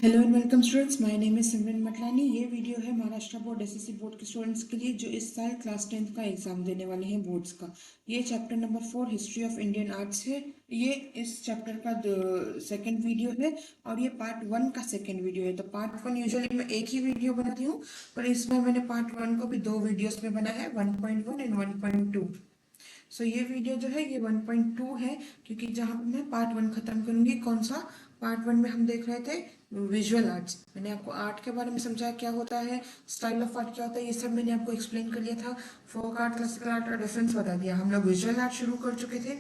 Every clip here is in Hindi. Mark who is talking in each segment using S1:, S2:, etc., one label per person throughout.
S1: Hello and welcome students, my name is Simran Matlani. ये वीडियो है महाराष्ट्र बोर्ड एसएससी बोर्ड के स्टूडेंट्स के लिए जो इस साल क्लास 10th का एग्जाम देने वाले हैं बोर्ड्स का। ये chapter number 4 history of Indian arts है। ये इस चैप्टर का सेकंड वीडियो है और ये पार्ट 1 का सेकंड वीडियो है। तो पार्ट 1 यूजुअली मैं एक ही वीडियो बनाती हूँ, पर इस बार मैंने पार्ट 1 को भी दो वीडियोस में बनाया है, 1.1 एंड 1.2। सो ये वीडियो जो है ये 1.2 है, क्योंकि जहाँ पे मैं पार्ट 1 खत्म करूंगी। कौन सा? पार्ट 1 में हम देख रहे थे विजुअल आर्ट्स। मैंने आपको आर्ट के बारे में समझाया, क्या होता है, स्टाइल ऑफ आर्ट क्या होता है, ये सब मैंने आपको एक्सप्लेन कर लिया था। फोक आर्ट, क्लासिकल आर्ट और डिफरेंस बता दिया। हम लोग विजुअल आर्ट शुरू कर चुके थे।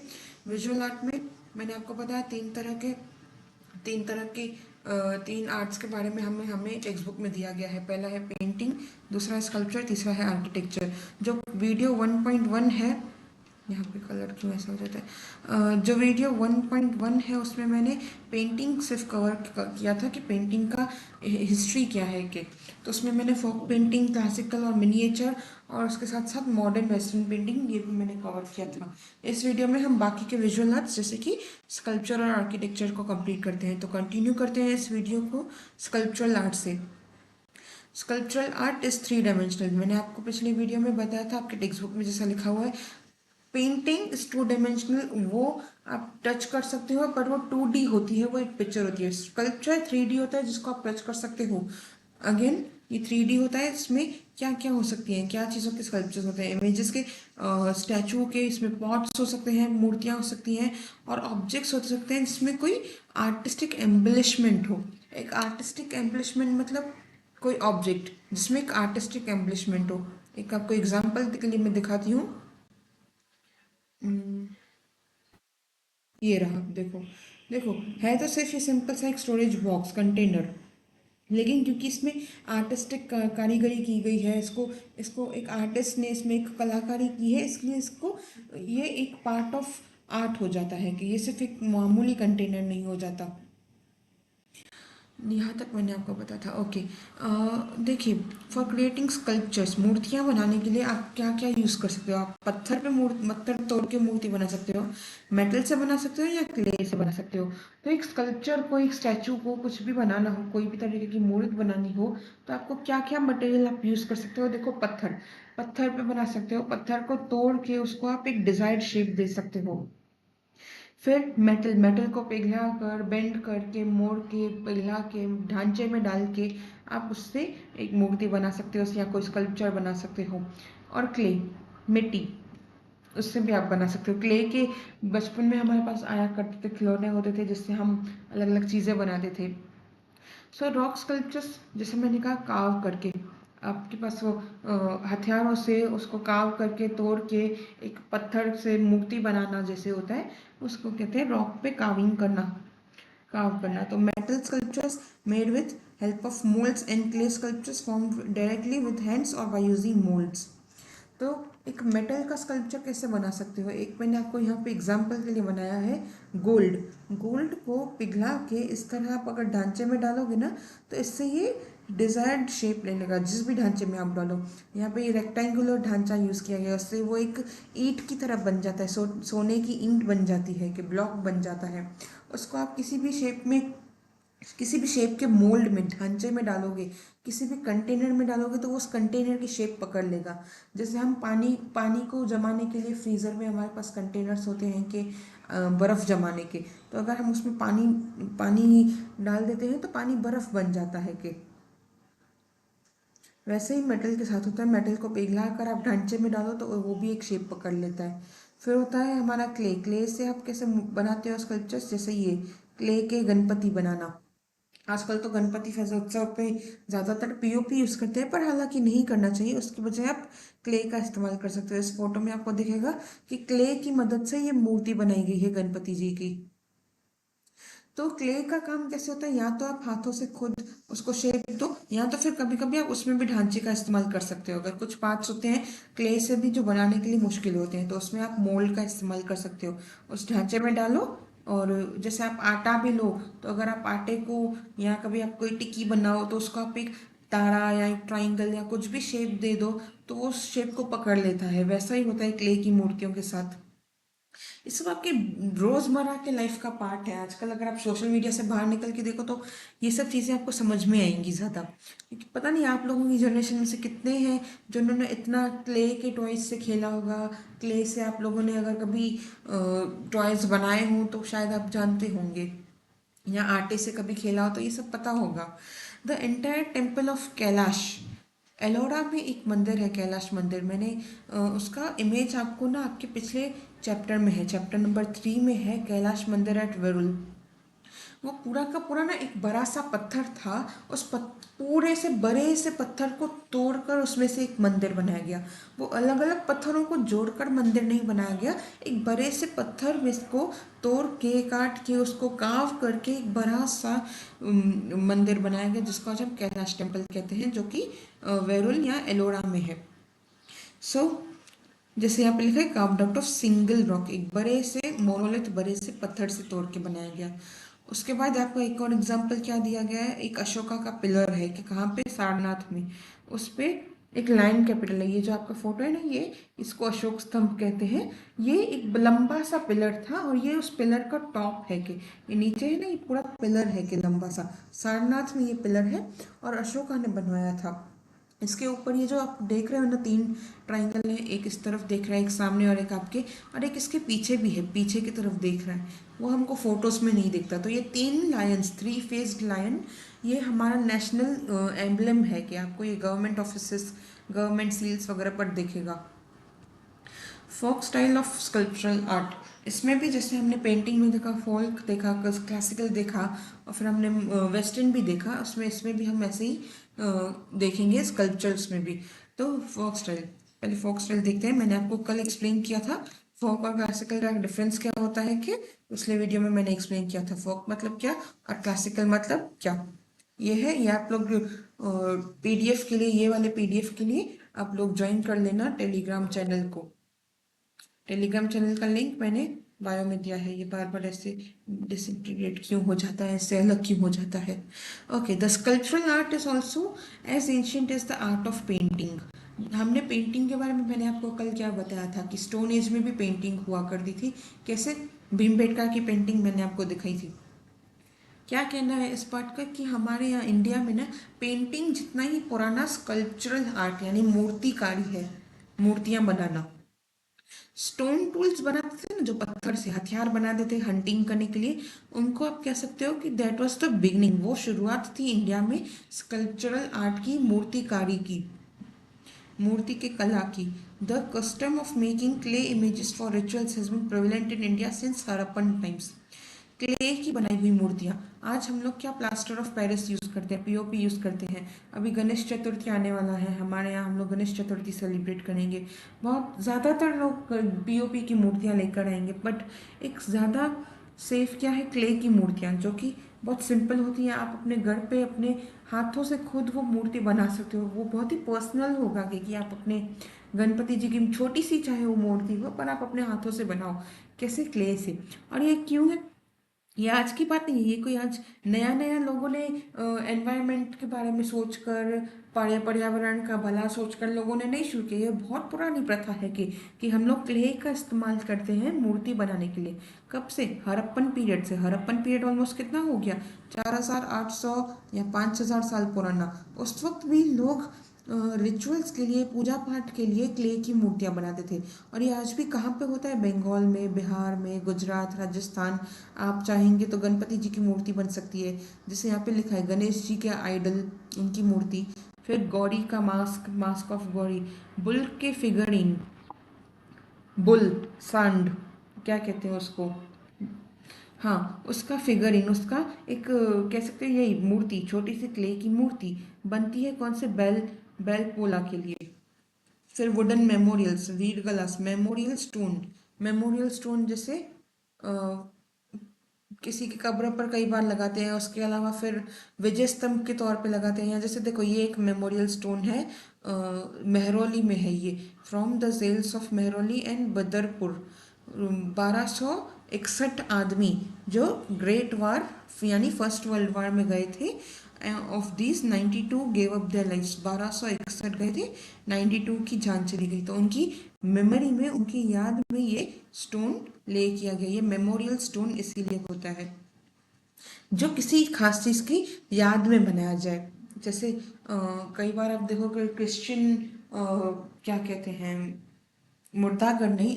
S1: विजुअल आर्ट में मैंने आपको बताया तीन तरह के तीन आर्ट्स के बारे में हमें हमें टेक्स्ट बुक में दिया गया है। पहला है पेंटिंग, दूसरा है स्कल्पचर, तीसरा है आर्किटेक्चर। जो वीडियो 1.1 है, यहाँ पे कलर क्यों ऐसा हो जाता है, जो वीडियो 1.1 है उसमें मैंने पेंटिंग सिर्फ कवर किया था कि पेंटिंग का हिस्ट्री क्या है कि। तो उसमें मैंने फोक पेंटिंग, क्लासिकल और मिनिएचर और उसके साथ साथ मॉडर्न वेस्टर्न पेंटिंग ये भी मैंने कवर किया था। इस वीडियो में हम बाकी के विजुअल आर्ट्स जैसे कि स्कल्पचर और आर्किटेक्चर को कंप्लीट करते हैं। तो कंटिन्यू करते हैं इस वीडियो को स्कल्पचरल आर्ट से। Sculptural art is 3 dimensional. मैंने आपको पिछले वीडियो में बताया था, आपके टेक्स्ट बुक में जैसा लिखा हुआ है। पेंटिंग इज 2 डायमेंशनल, वो आप टच कर सकते हो, पर वो 2D होती है, वो एक पिक्चर होती है। स्कल्पचर 3D होता है जिसको आप टच कर सकते हो। अगेन ये 3D होता है, इसमें क्या क्या हो सकती हैं, क्या चीज़ों के स्कल्पचर्स होते हैं, इमेजेस के, स्टैचू के, इसमें पॉट्स हो सकते हैं, मूर्तियाँ हो सकती हैं और ऑब्जेक्ट्स हो सकते हैं जिसमें कोई आर्टिस्टिक एम्बलिशमेंट हो। एक आर्टिस्टिक एम्बलिशमेंट मतलब कोई ऑब्जेक्ट जिसमें एक आर्टिस्टिक एम्बलिशमेंट हो। एक आपको एग्जाम्पल के लिए मैं दिखाती हूँ। हम्म, ये रहा, देखो देखो, है तो सिर्फ ये सिंपल सा एक स्टोरेज बॉक्स कंटेनर, लेकिन क्योंकि इसमें आर्टिस्टिक कारीगरी की गई है, इसको इसको एक आर्टिस्ट ने इसमें एक कलाकारी की है, इसलिए इसको ये एक पार्ट ऑफ आर्ट हो जाता है कि ये सिर्फ एक मामूली कंटेनर नहीं हो जाता। यहाँ तक मैंने आपको बताया था। ओके, देखिए, फॉर क्रिएटिंग स्कल्पचर्स, मूर्तियाँ बनाने के लिए आप क्या क्या यूज़ कर सकते हो। आप पत्थर पे पत्थर तोड़ के मूर्ति बना सकते हो, मेटल से बना सकते हो या क्ले से बना सकते हो। तो एक स्कल्पचर को, एक स्टैचू को, कुछ भी बनाना हो, कोई भी तरीके की मूर्ति बनानी हो, तो आपको क्या क्या मटेरियल आप यूज़ कर सकते हो। देखो, पत्थर, पत्थर पे बना सकते हो, पत्थर को तोड़ के उसको आप एक डिजायर्ड शेप दे सकते हो। फिर मेटल, मेटल को पिघला कर, बेंड करके, मोड़ के, पिघला के, ढांचे में डाल के आप उससे एक मूर्ति बना सकते हो या कोई स्कल्पचर बना सकते हो। और क्ले, मिट्टी, उससे भी आप बना सकते हो। क्ले के बचपन में हमारे पास आया करते थे, खिलौने होते थे जिससे हम अलग अलग चीज़ें बनाते थे। सो रॉक स्कल्पचर्स, जैसे मैंने कहा, काव करके, आपके पास वो हथियारों से उसको काव करके, तोड़ के एक पत्थर से मूर्ति बनाना जैसे होता है, उसको कहते हैं रॉक पे काविंग करना, काव करना। तो metal sculptures made with help of moulds and clay sculptures formed directly with hands और बाय यूजिंग मोल्ड्स। तो एक मेटल का स्कल्पचर कैसे बना सकते हो, एक मैंने आपको यहाँ पे एग्जांपल के लिए बनाया है। गोल्ड, गोल्ड को पिघला के इस तरह आप अगर ढांचे में डालोगे ना, तो इससे ये डिजायर्ड शेप ले लेगा जिस भी ढांचे में आप डालो। यहाँ पे ये रेक्टेंगुलर ढांचा यूज़ किया गया, उससे वो एक ईंट की तरह बन जाता है, सोने की ईंट बन जाती है कि ब्लॉक बन जाता है। उसको आप किसी भी शेप में, किसी भी शेप के मोल्ड में, ढांचे में डालोगे, किसी भी कंटेनर में डालोगे, तो वो उस कंटेनर की शेप पकड़ लेगा। जैसे हम पानी पानी को जमाने के लिए फ्रीज़र में हमारे पास कंटेनर्स होते हैं कि बर्फ़ जमाने के, तो अगर हम उसमें पानी पानी डाल देते हैं तो पानी बर्फ़ बन जाता है कि। वैसे ही मेटल के साथ होता है, मेटल को पिघला कर आप ढांचे में डालो तो वो भी एक शेप पकड़ लेता है। फिर होता है हमारा क्ले, क्ले से आप कैसे बनाते हो स्कल्पचर्स, जैसे ये क्ले के गणपति बनाना। आजकल तो गणपति उत्सव पे ज़्यादातर पीओपी यूज़ करते हैं, पर हालांकि नहीं करना चाहिए, उसकी बजाय आप क्ले का इस्तेमाल कर सकते हो। इस फोटो में आपको दिखेगा कि क्ले की मदद से ये मूर्ति बनाई गई है गणपति जी की। तो क्ले का काम कैसे होता है, या तो आप हाथों से खुद उसको शेप दो, या तो फिर कभी कभी आप उसमें भी ढांचे का इस्तेमाल कर सकते हो। अगर कुछ पार्ट्स होते हैं क्ले से भी जो बनाने के लिए मुश्किल होते हैं, तो उसमें आप मोल्ड का इस्तेमाल कर सकते हो। उस ढांचे में डालो, और जैसे आप आटा भी लो, तो अगर आप आटे को, या कभी आप कोई टिक्की बनाओ, तो उसको आप एक तारा या एक ट्राइंगल या कुछ भी शेप दे दो, तो वो उस शेप को पकड़ लेता है। वैसा ही होता है क्ले की मूर्तियों के साथ। ये सब आपके रोज़मर्रा के लाइफ का पार्ट है। आजकल अगर आप सोशल मीडिया से बाहर निकल के देखो तो ये सब चीज़ें आपको समझ में आएंगी ज़्यादा, क्योंकि पता नहीं आप लोगों की जनरेशन में से कितने हैं जिन्होंने इतना क्ले के टॉयज से खेला होगा। क्ले से आप लोगों ने अगर कभी टॉयज बनाए हों तो शायद आप जानते होंगे, या आटे से कभी खेला हो तो ये सब पता होगा। The entire temple of Kailash, Ellora में एक मंदिर है कैलाश मंदिर। मैंने उसका इमेज आपको ना आपके पिछले चैप्टर में है, चैप्टर नंबर 3 में है, कैलाश मंदिर एट वेरुल। वो पूरा का पूरा ना एक बड़ा सा पत्थर था। पूरे से बड़े से पत्थर को तोड़कर उसमें से एक मंदिर बनाया गया। वो अलग अलग पत्थरों को जोड़कर मंदिर नहीं बनाया गया, एक बड़े से पत्थर में इसको तोड़ के काट के उसको काव करके एक बड़ा सा मंदिर बनाया गया, जिसको आज हम कैलाश टेम्पल कहते हैं, जो कि वेरुल या एलोरा में है। सो जैसे यहाँ पे लिखा है carved out of single rock, एक बड़े से मोनोलिथ, बड़े से पत्थर से तोड़ के बनाया गया। उसके बाद आपको एक और एग्जांपल क्या दिया गया है, एक अशोका का पिलर है कि कहाँ पे, सारनाथ में। उस पे एक लाइन कैपिटल है। ये जो आपका फोटो है ना, ये इसको अशोक स्तंभ कहते हैं। ये एक लंबा सा पिलर था और ये उस पिलर का टॉप है कि ये नीचे है ना, ये पूरा पिलर है कि लंबा सा, सारनाथ में ये पिलर है और अशोका ने बनवाया था। इसके ऊपर ये जो आप देख रहे हो ना, 3 ट्राइंगल है, एक इस तरफ देख रहा है, एक सामने और एक आपके, और एक इसके पीछे भी है, पीछे की तरफ देख रहा है। वो हमको फोटोज में नहीं दिखता। तो ये 3 लायंस, 3 फेस्ड लायन, ये हमारा नेशनल एम्बलम है कि आपको ये गवर्नमेंट ऑफिसेस, गवर्नमेंट सील्स वगैरह पर दिखेगा। Folk style of sculptural art, इसमें भी जैसे हमने पेंटिंग में देखा, फोल्क देखा, क्लासिकल देखा, और फिर हमने वेस्टर्न भी देखा, उसमें इसमें भी हम ऐसे ही देखेंगे स्कल्पचर्स में भी। तो फोक स्टाइल, पहले फोक स्टाइल देखते हैं। मैंने आपको कल एक्सप्लेन किया था फोक और क्लासिकल का डिफरेंस क्या होता है, कि पिछले वीडियो में मैंने एक्सप्लेन किया था फोक मतलब क्या और क्लासिकल मतलब क्या। ये आप लोग पीडीएफ के लिए, ये वाले पीडीएफ के लिए आप लोग ज्वाइन कर लेना टेलीग्राम चैनल को। टेलीग्राम चैनल का लिंक मैंने बायो में दिया है। ये बार बार ऐसे डिसइंटीग्रेट क्यों हो जाता है, ऐसे अलग क्यों हो जाता है। Okay, the sculptural art is also as ancient as the art of painting. हमने पेंटिंग के बारे में मैंने आपको कल क्या बताया था कि स्टोन एज में भी पेंटिंग हुआ करती थी। कैसे, भीमबेटका की पेंटिंग मैंने आपको दिखाई थी। क्या कहना है इस बात का कि हमारे यहाँ इंडिया में ना पेंटिंग जितना ही पुराना स्कल्पचरल आर्ट यानी मूर्तिकारी है, मूर्तियां बनाना। स्टोन टूल्स बनाते थे ना, जो पत्थर से हथियार बना देते हंटिंग करने के लिए, उनको आप कह सकते हो कि दैट वाज द बिगनिंग, वो शुरुआत थी इंडिया में स्कल्पचरल आर्ट की, मूर्तिकारी की, मूर्ति के कला की। The custom of making clay images for rituals has been prevalent in India since Harappan times. Clay की बनाई हुई मूर्तियाँ, आज हम लोग क्या प्लास्टर ऑफ पेरिस यूज़ करते हैं, पीओपी यूज़ करते हैं। अभी गणेश चतुर्थी आने वाला है, हमारे यहाँ हम लोग गणेश चतुर्थी सेलिब्रेट करेंगे। बहुत ज़्यादातर लोग पीओपी की मूर्तियाँ लेकर आएंगे, बट एक ज़्यादा सेफ क्या है, क्ले की मूर्तियाँ, जो कि बहुत सिंपल होती हैं। आप अपने घर पे अपने हाथों से खुद वो मूर्ति बना सकते हो। वो बहुत ही पर्सनल होगा कि आप अपने गणपति जी की छोटी सी चाहे वो मूर्ति हो, पर आप अपने हाथों से बनाओ, कैसे, क्ले से। और ये क्यों है, ये आज की बात नहीं है, ये कोई आज नया नया लोगों ने एनवायरनमेंट के बारे में सोचकर, पर्यावरण का भला सोचकर लोगों ने नहीं शुरू किया। ये बहुत पुरानी प्रथा है कि हम लोग क्ले का इस्तेमाल करते हैं मूर्ति बनाने के लिए। कब से, हड़प्पन पीरियड से। हड़प्पन पीरियड ऑलमोस्ट कितना हो गया, 4800 या 5000 साल पुराना। उस वक्त भी लोग रिचुअल्स के लिए, पूजा पाठ के लिए क्ले की मूर्तियाँ बनाते थे। और ये आज भी कहाँ पे होता है, बंगाल में, बिहार में, गुजरात, राजस्थान। आप चाहेंगे तो गणपति जी की मूर्ति बन सकती है, जैसे यहाँ पे लिखा है गणेश जी के आइडल, उनकी मूर्ति। फिर गौरी का mask, mask of Gauri, bull के फिगरिंग, बुल, सांड, क्या कहते हैं उसको, हाँ उसका फिगरिंग, उसका एक कह सकते हैं यही मूर्ति, छोटी सी क्ले की मूर्ति बनती है कौन से, बेल पोला के लिए। फिर वुडन मेमोरियल्स, वीर गलास, मेमोरियल स्टोन, मेमोरियल स्टोन जैसे किसी की कब्र पर कई बार लगाते हैं। उसके अलावा फिर विजय स्तंभ के तौर पे लगाते हैं। जैसे देखो ये एक मेमोरियल स्टोन है, मेहरौली में है ये, from the cells of Mehrauli and Badarpur. 1261 आदमी जो ग्रेट वार यानी फर्स्ट वर्ल्ड वार में गए थे, of this 92 gave up their lifes, 1261 गए थे, 92 की जान चली गई। तो उनकी मेमोरी में, उनकी याद में ये स्टोन ले किया गया। ये मेमोरियल स्टोन इसीलिए होता है जो किसी खास चीज़ की याद में बनाया जाए। जैसे कई बार आप देखोगे क्रिश्चियन क्या कहते हैं, मुर्दाघर नहीं,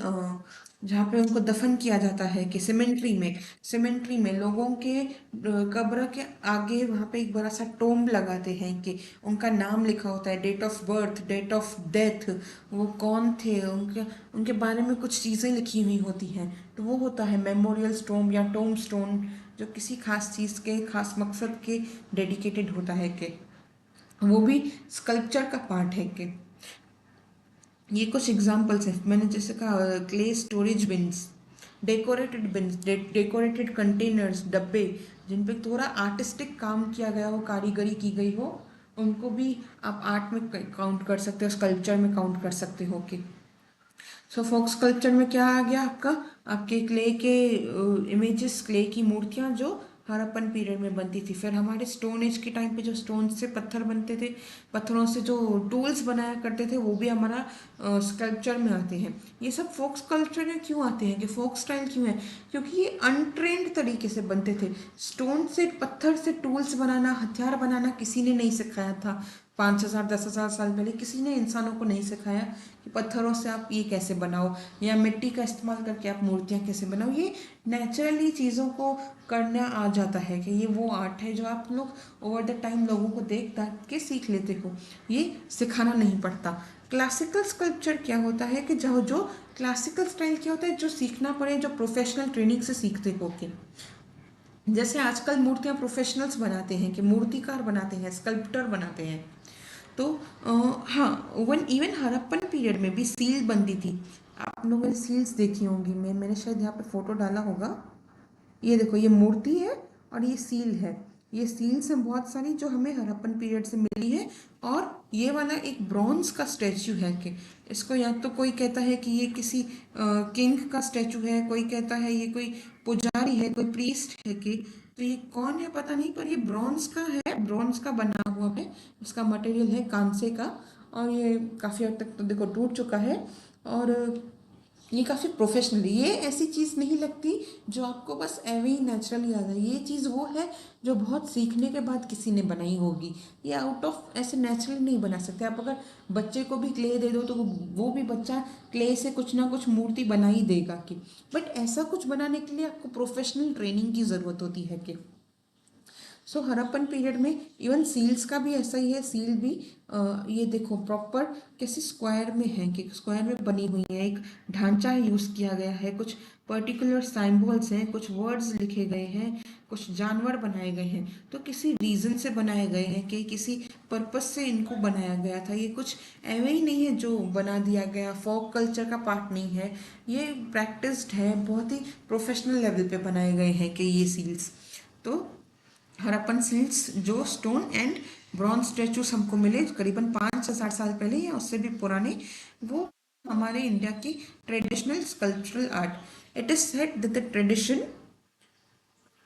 S1: जहाँ पे उनको दफन किया जाता है कि सिमेंट्री में लोगों के कब्र के आगे वहाँ पे एक बड़ा सा टोम्ब लगाते हैं कि उनका नाम लिखा होता है, date of birth, date of death, वो कौन थे, उनके उनके बारे में कुछ चीज़ें लिखी हुई होती हैं। तो वो होता है मेमोरियल स्टोन या टोम स्टोन, जो किसी खास चीज़ के खास मकसद के डेडिकेटेड होता है कि वो भी स्कल्पचर का पार्ट है कि ये कुछ एग्जांपल्स हैं मैंने जैसे कहा, clay storage beans, decorated beans, decorated containers, डब्बे जिन पे थोड़ा आर्टिस्टिक काम किया गया हो, कारीगरी की गई हो, उनको भी आप आर्ट में काउंट कर सकते हो, स्कल्पचर में काउंट कर सकते हो कि सो फोक स्कल्पचर में क्या आ गया आपका, आपके क्ले के इमेजेस, क्ले की मूर्तियां जो हड़प्पन पीरियड में बनती थी। फिर हमारे स्टोन एज के टाइम पे जो स्टोन से पत्थर बनते थे, पत्थरों से जो टूल्स बनाया करते थे, वो भी हमारा स्कल्पचर में आते हैं। ये सब फोक स्कल्पचर में क्यों आते हैं कि फोक स्टाइल क्यों है, क्योंकि ये अनट्रेंड तरीके से बनते थे। स्टोन से, पत्थर से टूल्स बनाना, हथियार बनाना किसी ने नहीं सिखाया था। 5,000 10,000 साल पहले किसी ने इंसानों को नहीं सिखाया कि पत्थरों से आप ये कैसे बनाओ या मिट्टी का इस्तेमाल करके आप मूर्तियाँ कैसे बनाओ। ये नेचुरली चीज़ों को करना आ जाता है कि ये वो आर्ट है जो आप लोग ओवर द टाइम लोगों को देख देख के सीख लेते हो, ये सिखाना नहीं पड़ता। क्लासिकल स्कल्पचर क्या होता है कि जो क्लासिकल स्टाइल क्या होता है, जो सीखना पड़े, जो प्रोफेशनल ट्रेनिंग से सीखते हो के, जैसे आजकल मूर्तियाँ प्रोफेशनल्स बनाते हैं कि मूर्तिकार बनाते हैं, स्कल्पटर बनाते हैं। तो हाँ, वन इवन हड़प्पन पीरियड में भी सील बनती थी। आप लोगों ने सील्स देखी होंगी, मैंने शायद यहाँ पे फोटो डाला होगा। ये देखो, ये मूर्ति है और ये सील है। ये सील्स हैं बहुत सारी जो हमें हड़प्पन पीरियड से मिली है। और ये वाला एक ब्रॉन्ज का स्टैचू है कि इसको या तो कोई कहता है कि ये किसी किंग का स्टैचू है, कोई कहता है ये कोई पुजारी है, कोई प्रीस्ट है कि, तो ये कौन है पता नहीं, पर ये ब्रॉन्ज का है, ब्रॉन्ज का बना हुआ है। उसका मटेरियल है कांसे का, और ये काफ़ी हद तक तो देखो टूट चुका है। और ये काफ़ी प्रोफेशनल, ये ऐसी चीज़ नहीं लगती जो आपको बस एवे ही नेचुरली आ जाए। ये चीज़ वो है जो बहुत सीखने के बाद किसी ने बनाई होगी। ये आउट ऑफ ऐसे नेचुरली नहीं बना सकते आप। अगर बच्चे को भी क्ले दे दो तो वो भी बच्चा क्ले से कुछ ना कुछ मूर्ति बना ही देगा कि, बट ऐसा कुछ बनाने के लिए आपको प्रोफेशनल ट्रेनिंग की ज़रूरत होती है कि। सो हड़प्पन पीरियड में इवन सील्स का भी ऐसा ही है। सील भी ये देखो प्रॉपर कैसे स्क्वायर में है कि स्क्वायर में बनी हुई है, एक ढांचा यूज़ किया गया है, कुछ पर्टिकुलर साइंबल्स हैं, कुछ वर्ड्स लिखे गए हैं, कुछ जानवर बनाए गए हैं, तो किसी रीज़न से बनाए गए हैं कि किसी पर्पस से इनको बनाया गया था। ये कुछ ऐवे ही नहीं है जो बना दिया गया, फोक कल्चर का पार्ट नहीं है। ये प्रैक्टिस्ड है, बहुत ही प्रोफेशनल लेवल पे बनाए गए हैं कि ये सील्स। तो हड़प्पन सील्स जो स्टोन एंड ब्रॉन्ज स्टैचूस हमको मिले करीबन 5 से 7 साल पहले या उससे भी पुराने, वो हमारे इंडिया की traditional sculptural art. It is said that the tradition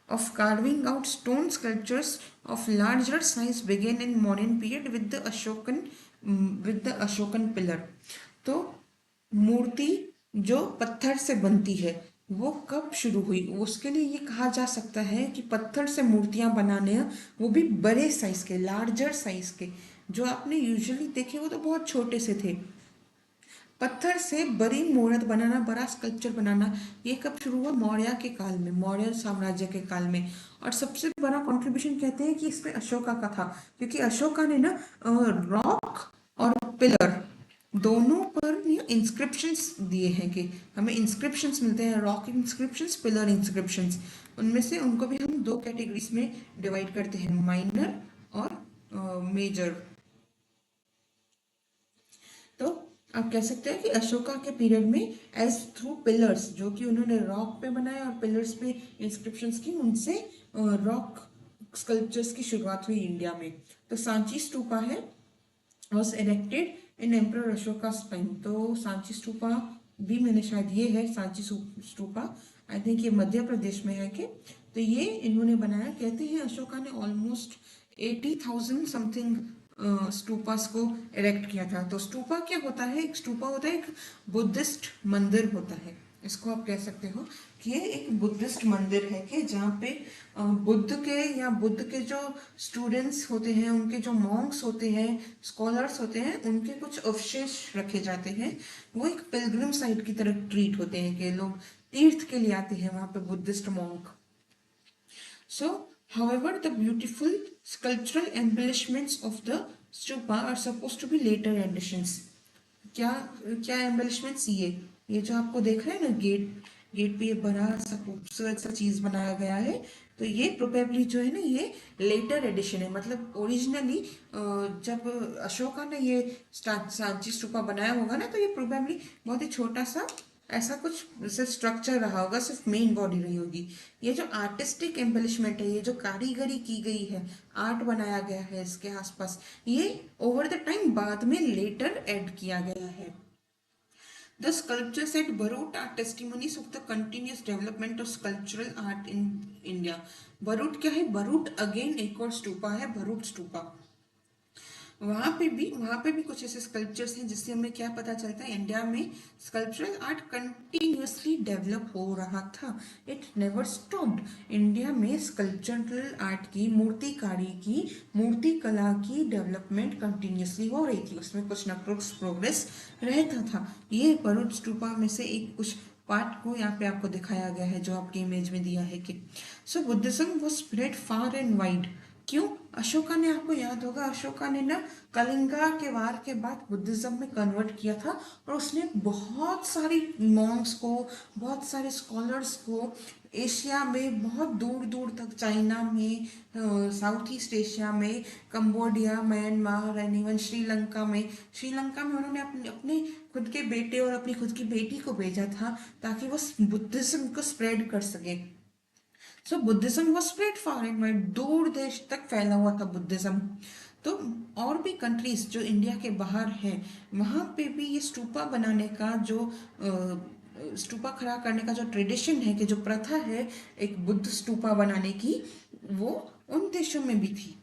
S1: of carving out stone sculptures of larger size began in modern period with the Ashokan pillar। तो मूर्ति जो पत्थर से बनती है वो कब शुरू हुई, उसके लिए ये कहा जा सकता है कि पत्थर से मूर्तियां बनाने, वो भी बड़े साइज के, लार्जर साइज के। जो आपने यूजुअली देखे वो तो बहुत छोटे से थे। पत्थर से बड़ी मूर्त बनाना, बड़ा स्कल्पचर बनाना, ये कब शुरू हुआ, मौर्य के काल में, मौर्य साम्राज्य के काल में। और सबसे बड़ा कंट्रीब्यूशन कहते हैं कि इसमें अशोका का था, क्योंकि अशोका ने ना रॉक और पिलर दोनों पर इंस्क्रिप्शंस दिए हैं कि हमें इंस्क्रिप्शंस मिलते हैं, रॉक इंस्क्रिप्शंस, पिलर इंस्क्रिप्शंस। उनमें से उनको भी हम दो कैटेगरीज में डिवाइड करते हैं, माइनर और मेजर। तो आप कह सकते हैं कि अशोका के पीरियड में एज थ्रू पिलर्स, जो कि उन्होंने रॉक पे बनाए और पिलर्स पे इंस्क्रिप्शंस की, उनसे रॉक स्कल्पचर्स की शुरुआत हुई इंडिया में। तो सांची स्तूपा है, was erected in emperor Ashoka time. तो सांची स्तूपा भी मैंने शायद, ये है सांची स्तूपा, आई थिंक ये मध्य प्रदेश में है कि, तो ये इन्होंने बनाया। कहते हैं अशोका ने ऑलमोस्ट 80,000 समथिंग स्तूपास को इरेक्ट किया था। तो स्तूपा क्या होता है, एक स्तूपा होता है एक बुद्धिस्ट मंदिर होता है। इसको आप कह सकते हो कि ये एक बुद्धिस्ट मंदिर है कि जहाँ पे बुद्ध के या बुद्ध के जो स्टूडेंट्स होते हैं, उनके जो मॉन्क्स होते हैं, स्कॉलर्स होते हैं, उनके कुछ अवशेष रखे जाते हैं। वो एक पिलग्रिम साइट की तरह ट्रीट होते हैं कि लोग तीर्थ के लिए आते हैं वहाँ पे, Buddhist monk. So, however, the beautiful sculptural embellishments of the stupa are supposed to be later additions. क्या क्या एम्बेलिशमेंट्स? ये जो आपको देख रहे हैं ना, गेट पे ये बड़ा सा खूबसूरत सा चीज बनाया गया है, तो ये प्रोबेबली जो है ना, ये लेटर एडिशन है। मतलब ओरिजिनली जब अशोका ने ये सांची स्तूपा बनाया होगा ना, तो ये प्रोबेबली बहुत ही छोटा सा ऐसा कुछ जैसे स्ट्रक्चर रहा होगा, सिर्फ मेन बॉडी रही होगी। ये जो आर्टिस्टिक एम्बेलिशमेंट है, ये जो कारीगरी की गई है, आर्ट बनाया गया है इसके आसपास, ये ओवर द टाइम बाद में लेटर ऐड किया गया है। The sculptures at Barut are testimonies of the continuous development of sculptural art in India. Barut क्या है? Barut अगेन एक और स्तूपा है, भरूट स्तूपा। वहाँ पे भी कुछ ऐसे स्कल्पचर्स हैं जिससे हमें क्या पता चलता है, इंडिया में स्कल्पचरल आर्ट कंटिन्यूसली डेवलप हो रहा था। It never stopped. इंडिया में स्कल्पचरल आर्ट की, मूर्तिकारी की, मूर्ति कला की डेवलपमेंट कंटिन्यूसली हो रही थी। उसमें कुछ ना कुछ प्रोग्रेस रहता था। ये भरूच स्तूपा में से एक कुछ पार्ट को यहाँ पे आपको दिखाया गया है, जो आपकी इमेज में दिया है कि so Buddhism was spread far and wide. क्यों? अशोका ने, आपको याद होगा, अशोका ने ना कलिंगा के वार के बाद बुद्धिज्म में कन्वर्ट किया था, और उसने बहुत सारी मॉन्क्स को, बहुत सारे स्कॉलर्स को एशिया में बहुत दूर दूर तक, चाइना में, साउथ ईस्ट एशिया में, Cambodia, Myanmar and even Sri Lanka में उन्होंने अपने अपने खुद के बेटे और अपनी खुद की बेटी को भेजा था, ताकि वो बुद्धिज्म को स्प्रेड कर सके। So Buddhism was spread far and wide, दूर देश तक फैला हुआ था बुद्धिज्म। तो और भी कंट्रीज जो इंडिया के बाहर हैं, वहाँ पे भी ये स्तूपा बनाने का जो स्तूपा खड़ा करने का जो ट्रेडिशन है, कि जो प्रथा है एक बुद्ध स्तूपा बनाने की, वो उन देशों में भी थी।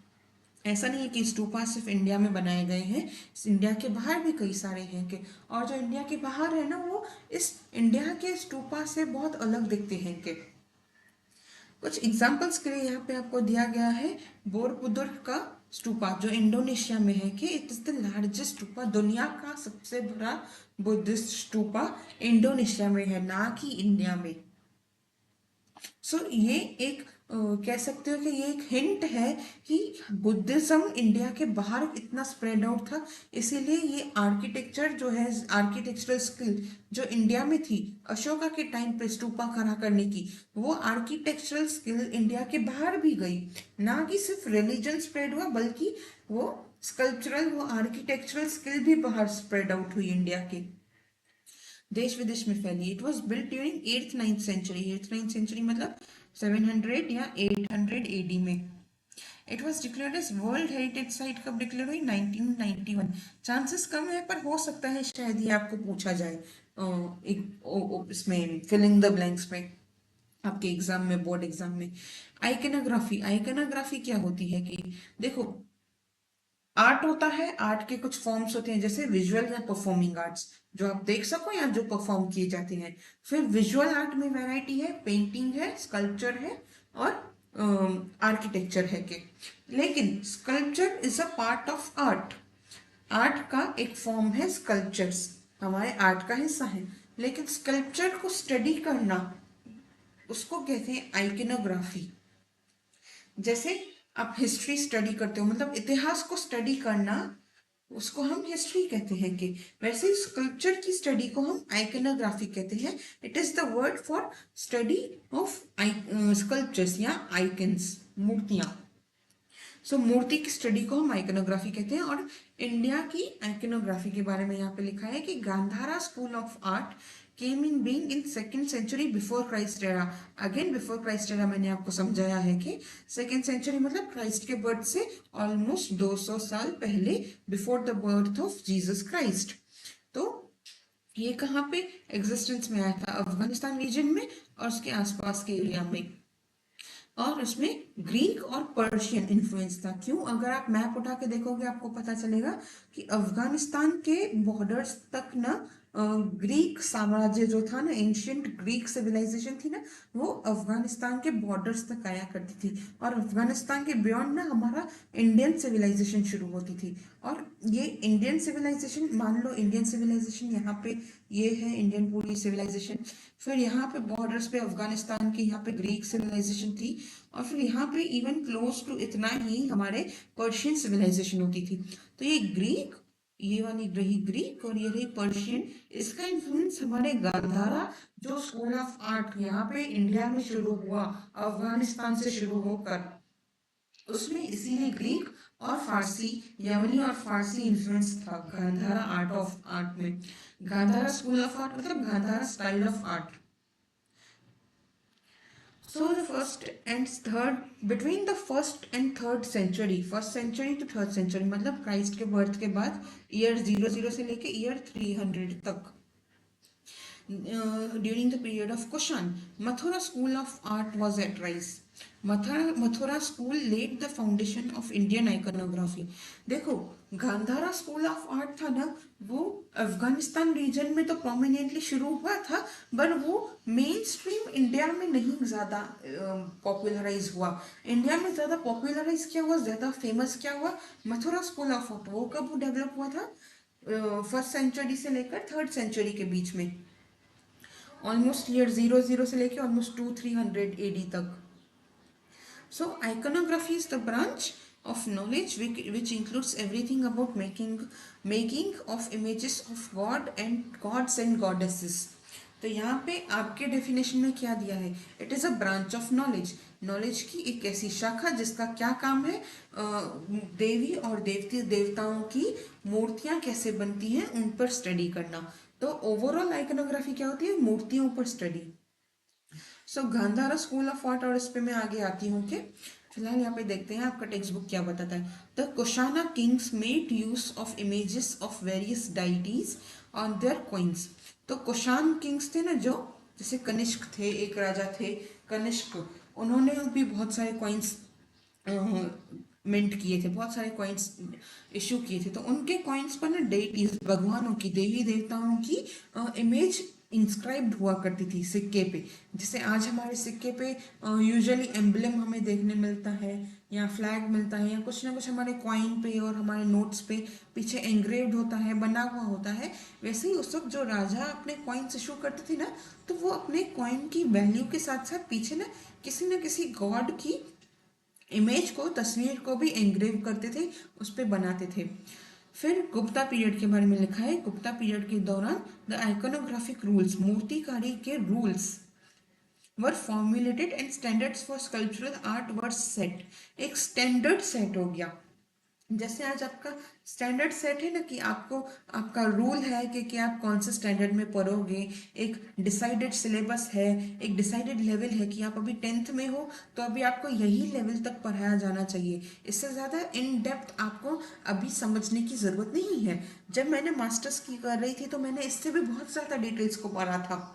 S1: ऐसा नहीं है कि स्तूपा सिर्फ इंडिया में बनाए गए हैं, इंडिया के बाहर भी कई सारे हैं के, और जो इंडिया के बाहर है ना, वो इस इंडिया के स्तूपा से बहुत अलग दिखते हैं के। कुछ एग्जाम्पल्स के लिए यहाँ पे आपको दिया गया है बोरबुदुर का स्तूपा, जो इंडोनेशिया में है, कि it is the largest stupa, दुनिया का सबसे बड़ा बुद्धिस्ट स्तूपा इंडोनेशिया में है, ना कि इंडिया में। सो ये एक कह सकते हो कि ये एक हिंट है कि बुद्धिज्म इंडिया के बाहर इतना स्प्रेड आउट था, इसीलिए ये आर्किटेक्चर जो है, आर्किटेक्चरल स्किल जो इंडिया में थी अशोका के टाइम पे स्तूपा खड़ा करने की, वो आर्किटेक्चरल स्किल इंडिया के बाहर भी गई। ना कि सिर्फ रिलीजन स्प्रेड हुआ, बल्कि वो स्कल्पचरल, वो आर्किटेक्चरल स्किल भी बाहर स्प्रेड आउट हुई इंडिया के, देश विदेश में फैली। It was built during 8th-9th century. 8th-9th century मतलब 700 या 800 AD में। It was declared as world heritage site कब डिक्लेयर हुई? 1991। चांसेस कम है, पर हो सकता है शायद ये आपको पूछा जाए इसमें फिलिंग द ब्लैंक्स में, आपके एग्जाम में, बोर्ड एग्जाम में। आइकनोग्राफी, आइकनोग्राफी क्या होती है कि देखो, आर्ट होता है, आर्ट के कुछ फॉर्म्स होते हैं, जैसे विजुअल या परफॉर्मिंग आर्ट्स, जो आप देख सको या जो परफॉर्म किए जाते हैं। फिर विजुअल आर्ट में वैरायटी है, पेंटिंग है, स्कल्पचर है, और आर्किटेक्चर है के। लेकिन sculpture is a part of art. Art का एक फॉर्म है स्कल्पचर्स, हमारे आर्ट का हिस्सा है। लेकिन स्कल्पचर को स्टडी करना, उसको कहते हैं आइकनोग्राफी। जैसे आप हिस्ट्री स्टडी करते हो, मतलब इतिहास को स्टडी करना, उसको हम हिस्ट्री कहते हैं कि, वैसे स्कल्पचर की स्टडी को हम आइकनोग्राफी कहते हैं। It is the word for study of sculptures या आइकन्स, मूर्तियां। सो मूर्ति की स्टडी को हम आइकनोग्राफी कहते हैं। और इंडिया की आइकनोग्राफी के बारे में यहाँ पे लिखा है कि Gandhara school of art came in being in 2nd century before Christ era. Again before Christ era मैंने आपको समझाया है कि 2nd century मतलब क्राइस्ट के बर्थ से ऑलमोस्ट 200 साल पहले, before the birth of Jesus Christ. तो ये कहाँ पे एग्जिस्टेंस में आया था? अफगानिस्तान रीजन में और उसके आसपास के एरिया में। और उसमें ग्रीक और पर्शियन इन्फ्लुएंस था। क्यों? अगर आप मैप उठा के देखोगे, आपको पता चलेगा कि अफगानिस्तान के बॉर्डर्स तक ना ग्रीक साम्राज्य जो था ना, एंशियंट ग्रीक सिविलाइजेशन थी ना, वो अफगानिस्तान के बॉर्डर्स तक आया करती थी, और अफगानिस्तान के बियॉन्ड ना हमारा इंडियन सिविलाइजेशन शुरू होती थी। और ये इंडियन सिविलाइजेशन, मान लो इंडियन सिविलाइजेशन यहाँ पे, ये है इंडियन पूरी सिविलाइजेशन, फिर यहाँ पे बॉर्डर्स पे अफगानिस्तान की यहाँ पे ग्रीक सिविलाइजेशन थी, और फिर यहाँ पे इवन क्लोज टू इतना ही हमारे पर्शियन सिविलाइजेशन होती थी। तो ये ग्रीक, ये वाली रही ग्रीक और ये रही पर्शियन, इसका इन्फ्लुएंस हमारे गांधारा जो स्कूल ऑफ आर्ट यहाँ पे इंडिया में शुरू हुआ, अफगानिस्तान से शुरू होकर, उसमें इसीलिए ग्रीक और फारसी, यमनी और फारसी इन्फ्लुएंस था गांधारा आर्ट ऑफ आर्ट में। गांधारा स्कूल ऑफ आर्ट मतलब Gandhara style of art. So the first and third, between the first and third century, first century to third century मतलब क्राइस्ट के बर्थ के बाद ईयर 00 से लेके ईयर 300 तक, during the period of Kushan, Mathura school of art was at rise. Mathura school led the foundation of Indian iconography. देखो, गांधारा स्कूल ऑफ आर्ट था ना, वो अफगानिस्तान रीजन में तो प्रोमिनेंटली शुरू हुआ था, पर वो मेन स्ट्रीम इंडिया में नहीं ज़्यादा पॉपुलराइज हुआ। इंडिया में ज़्यादा पॉपुलराइज क्या हुआ, ज़्यादा फेमस क्या हुआ, मथुरा स्कूल ऑफ आर्ट। वो कब डेवलप हुआ था, फर्स्ट सेंचुरी से लेकर थर्ड सेंचुरी के बीच में, ऑलमोस्ट ईयर 00 से लेकर ऑलमोस्ट 200-300 एडी तक। So iconography is the branch of knowledge which includes everything about making of images of God and gods and goddesses. तो यहाँ पे आपके डेफिनेशन में क्या दिया है, it is a branch of knowledge, knowledge की एक ऐसी शाखा जिसका क्या काम है, देवी और देवताओं की मूर्तियाँ कैसे बनती हैं उन पर स्टडी करना। तो ओवरऑल आइकनोग्राफी क्या होती है, मूर्तियों पर study. So Gandhara school of art, और इस पे मैं आगे आती हूँ कि फिलहाल यहाँ पे देखते हैं आपका टेक्स्ट बुक क्या बताता है। The Kushana Kings made use of images of various deities on their coins. तो कुशान किंग्स थे ना, जो जैसे कनिष्क थे, एक राजा थे कनिष्क, उन्होंने भी बहुत सारे कॉइन्स मिंट किए थे, बहुत सारे कॉइन्स इशू किए थे। तो उनके कॉइन्स पर ना डेटीज, भगवानों की, देवी देवताओं की इमेज इंस्क्राइब्ड हुआ करती थी सिक्के पे। जैसे आज हमारे सिक्के पे यूजुअली एम्बलम हमें देखने मिलता है, या फ्लैग मिलता है, या कुछ ना कुछ हमारे कॉइन पे और हमारे नोट्स पे पीछे एंग्रेव्ड होता है, बना हुआ होता है। वैसे ही उस वक्त जो राजा अपने कॉइन्स इशू करते थे ना, तो वो अपने कॉइन की वैल्यू के साथ साथ पीछे ना किसी गॉड की इमेज को, तस्वीर को भी एंग्रेव करते थे, उस पर बनाते थे। फिर गुप्ता पीरियड के बारे में लिखा है। गुप्ता पीरियड के दौरान द आइकोनोग्राफिक रूल्स, मूर्तिकारी के rules were formulated and standards for sculptural art were set. एक स्टैंडर्ड सेट हो गया। जैसे आज आपका स्टैंडर्ड सेट है ना, कि आपको, आपका रूल है कि आप कौन से स्टैंडर्ड में पढ़ोगे, एक डिसाइडेड सिलेबस है, एक डिसाइडेड लेवल है कि आप अभी 10th में हो तो अभी आपको यही लेवल तक पढ़ाया जाना चाहिए, इससे ज़्यादा इन डेप्थ आपको अभी समझने की ज़रूरत नहीं है। जब मैंने मास्टर्स की कर रही थी तो मैंने इससे भी बहुत ज़्यादा डिटेल्स को पढ़ा था।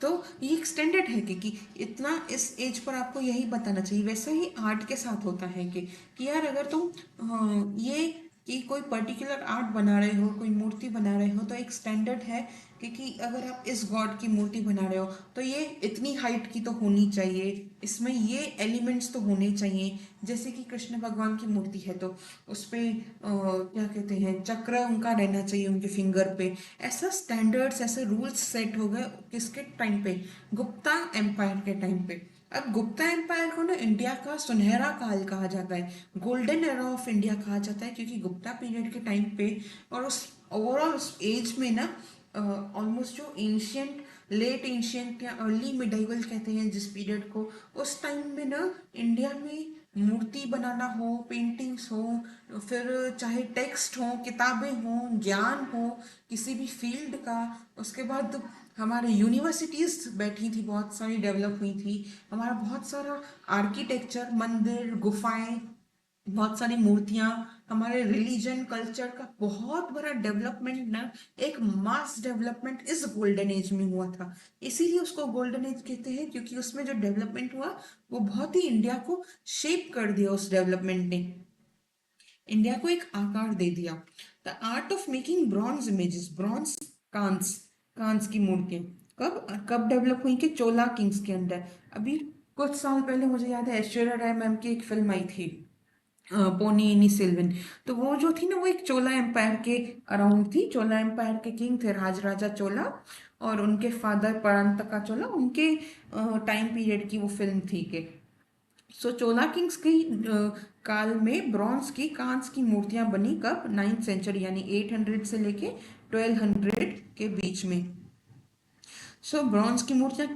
S1: तो ये एक्सटेंडेड है कि इतना इस एज पर आपको यही बताना चाहिए। वैसे ही आर्ट के साथ होता है कि यार अगर तुम ये कि कोई पर्टिकुलर आर्ट बना रहे हो, कोई मूर्ति बना रहे हो, तो एक स्टैंडर्ड है कि अगर आप इस गॉड की मूर्ति बना रहे हो तो ये इतनी हाइट की तो होनी चाहिए, इसमें ये एलिमेंट्स तो होने चाहिए। जैसे कि कृष्ण भगवान की मूर्ति है तो उस पर क्या कहते हैं, चक्र उनका रहना चाहिए उनके फिंगर पे। ऐसा स्टैंडर्ड्स, ऐसे रूल्स सेट हो गए किसके टाइम पे, गुप्ता एम्पायर के टाइम पे। अब गुप्ता एम्पायर को ना इंडिया का सुनहरा काल कहा जाता है, गोल्डन एरा ऑफ इंडिया कहा जाता है, क्योंकि गुप्ता पीरियड के टाइम पे और उस ओवरऑल उस एज में ना ऑलमोस्ट जो एंशियंट, लेट एंशियंट या अर्ली मिडाइवल कहते हैं जिस पीरियड को, उस टाइम में ना इंडिया में मूर्ति बनाना हो, पेंटिंग्स हो, फिर चाहे टेक्स्ट हो, किताबें हो, ज्ञान हो किसी भी फील्ड का, उसके बाद हमारे यूनिवर्सिटीज़ बैठी थी, बहुत सारी डेवलप हुई थी, हमारा बहुत सारा आर्किटेक्चर, मंदिर, गुफाएं, बहुत सारी मूर्तियां, हमारे रिलीजन कल्चर का बहुत बड़ा डेवलपमेंट ना, एक मास डेवलपमेंट इस गोल्डन एज में हुआ था। इसीलिए उसको गोल्डन एज कहते हैं, क्योंकि उसमें जो डेवलपमेंट हुआ वो बहुत ही इंडिया को शेप कर दिया। उस डेवलपमेंट ने इंडिया को एक आकार दे दिया। The art of making bronze images, bronze कांस कांस की मूर्तियां कब कब डेवलप हुई कि चोला किंग्स के अंदर। अभी कुछ साल पहले मुझे याद है ऐश्वर्या राय मैम की एक फिल्म आई थी, पोनियिनी सेल्वन। तो वो जो थी ना वो एक चोला एम्पायर के अराउंड थी। चोला एम्पायर के किंग थे राजराजा चोला, और उनके फादर परांतका चोला, उनके टाइम पीरियड की वो फिल्म थी के। सो चोला किंग्स की काल में ब्रॉन्ज की कांस की मूर्तियां बनी कब, 9th सेंचुरी यानी 800 से लेके 1200 के बीच में। सो ब्रॉन्ज की मूर्तियां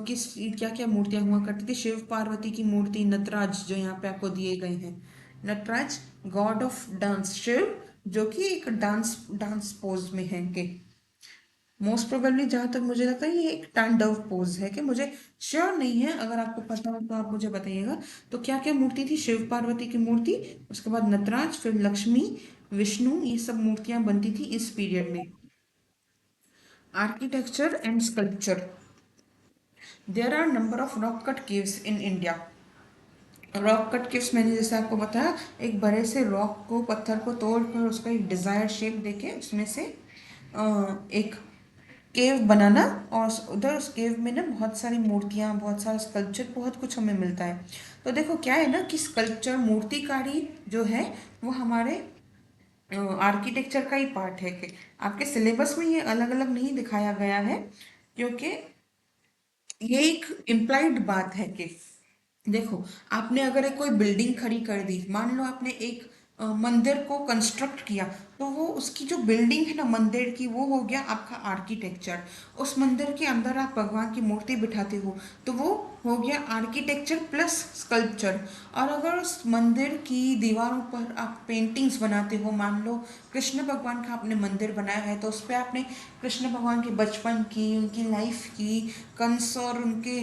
S1: किस क्या क्या मूर्तियां हुआ करती थी? शिव पार्वती की मूर्ति, नटराज जो यहाँ पे आपको दिए गए हैं, Nataraja god of dance, Shiva जो कि एक डांस डांस पोज में है के। मोस्ट प्रोबेबली जहां तक मुझे लगता है ये एक तांडव पोज है कि, मुझे श्योर नहीं है, अगर आपको पता हो तो आप मुझे बताइएगा। तो क्या क्या मूर्ति थी? शिव पार्वती की मूर्ति, उसके बाद नटराज, फिर लक्ष्मी, विष्णु, ये सब मूर्तियां बनती थी इस पीरियड में। Architecture and sculpture, there are number of rock cut caves in India. Rock cut caves मैंने जैसे आपको बताया, एक बड़े से रॉक को, पत्थर को तोड़कर उसका एक डिजायर शेप देके उसमें से एक केव बनाना, और उधर उस केव में ना बहुत सारी मूर्तियाँ, बहुत सारा स्कल्पचर, बहुत कुछ हमें मिलता है। तो देखो क्या है ना कि स्कल्पचर, मूर्तिकारी जो है वो हमारे आर्किटेक्चर का ही पार्ट है कि आपके सिलेबस में ये अलग अलग नहीं दिखाया गया है, क्योंकि ये एक इम्प्लाइड बात है कि देखो, आपने अगर एक कोई बिल्डिंग खड़ी कर दी, मान लो आपने एक मंदिर को कंस्ट्रक्ट किया, तो वो उसकी जो बिल्डिंग है ना मंदिर की, वो हो गया आपका आर्किटेक्चर। उस मंदिर के अंदर आप भगवान की मूर्ति बिठाते हो, तो वो हो गया आर्किटेक्चर प्लस स्कल्पचर। और अगर उस मंदिर की दीवारों पर आप पेंटिंग्स बनाते हो, मान लो कृष्ण भगवान का आपने मंदिर बनाया है, तो उस पर आपने कृष्ण भगवान के बचपन की, उनकी लाइफ की, कंस और उनके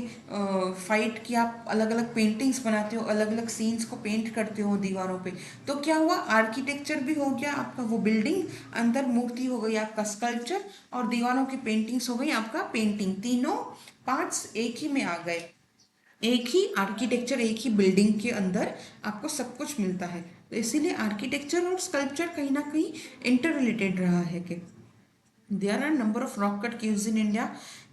S1: फाइट की आप अलग अलग पेंटिंग्स बनाते हो, अलग अलग सीन्स को पेंट करते हो दीवारों पे। तो क्या हुआ, आर्किटेक्चर भी हो गया आपका वो बिल्डिंग, अंदर मूर्ति हो गई आपका स्कल्पचर, और दीवारों की पेंटिंग्स हो गई आपका पेंटिंग। तीनों पार्ट्स एक ही में आ गए, एक ही आर्किटेक्चर, एक ही बिल्डिंग के अंदर आपको सब कुछ मिलता है। तो इसीलिए आर्किटेक्चर और स्कल्पचर कहीं ना कहीं इंटर रिलेटेड रहा है कि there are number of rock cut caves in India.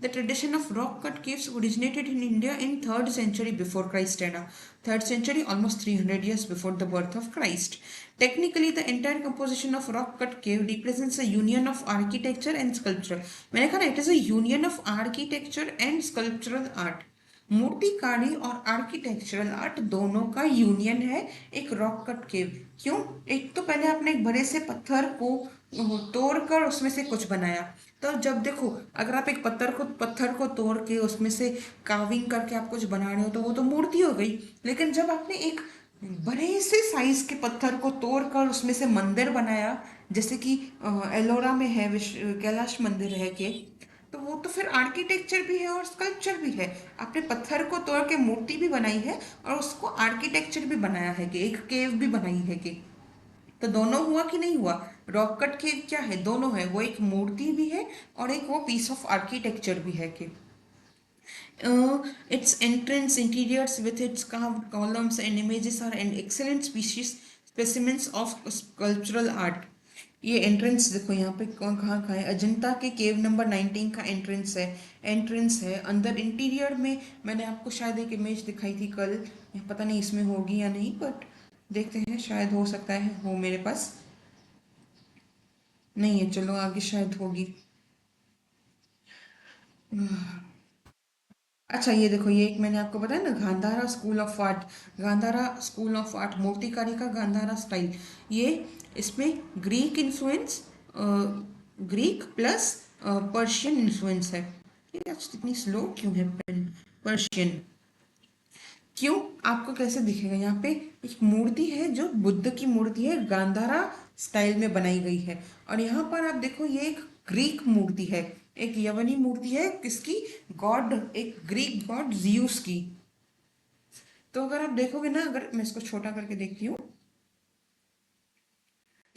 S1: The tradition of rock cut caves originated in India in 3rd century before Christ era. 3rd century, almost 300 years before the birth of Christ. Technically, the entire composition of rock cut cave represents a union of architecture and sculpture. मैंने कहा ना, it is a union of architecture and sculptural art. मूर्तिकारी और आर्किटेक्चरल आर्ट दोनों का यूनियन है एक रॉक कट केव। क्यों? एक तो पहले आपने एक बड़े से पत्थर को तोड़कर उसमें से कुछ बनाया। तो जब देखो, अगर आप एक पत्थर को तोड़ के उसमें से काविंग करके आप कुछ बना रहे हो, तो वो तो मूर्ति हो गई। लेकिन जब आपने एक बड़े से साइज के पत्थर को तोड़कर उसमें से मंदिर बनाया, जैसे कि एलोरा में है, कैलाश मंदिर है के, तो वो तो फिर आर्किटेक्चर भी है और स्कल्पचर भी है। आपने पत्थर को तोड़ के मूर्ति भी बनाई है और उसको आर्किटेक्चर भी बनाया है कि एक केव भी बनाई है कि। तो दोनों हुआ कि नहीं हुआ? रॉक कट केव क्या है? दोनों है, वो एक मूर्ति भी है और एक वो पीस ऑफ आर्किटेक्चर भी है कि its entrance interiors with its carved columns and images are an excellent species specimens of sculptural art. ये एंट्रेंस देखो यहाँ पे कौन कहाँ कहाँ है, अजंता के केव नंबर 19 का एंट्रेंस है अंदर। इंटीरियर में मैंने आपको शायद एक इमेज दिखाई थी कल, पता नहीं इसमें होगी या नहीं, बट देखते हैं, शायद हो सकता है हो मेरे पास नहीं है, चलो आगे शायद होगी। अच्छा ये देखो, ये एक मैंने आपको बताया ना, Gandhara school of art, Gandhara school of art, मूर्तिकारी का गांधारा स्टाइल। ये इसमें Greek influence, Greek plus Persian influence है। ये आज इतनी स्लो क्यों है पेन? पर्शियन। क्यों? आपको कैसे दिखेगा? यहाँ पे एक मूर्ति है जो बुद्ध की मूर्ति है, गांधारा स्टाइल में बनाई गई है। और यहाँ पर आप देखो, ये एक ग्रीक मूर्ति है, एक यवनी मूर्ति है, किसकी? गॉड, एक ग्रीक गॉड जियूस की। तो अगर आप देखोगे ना, अगर मैं इसको छोटा करके देखती हूँ,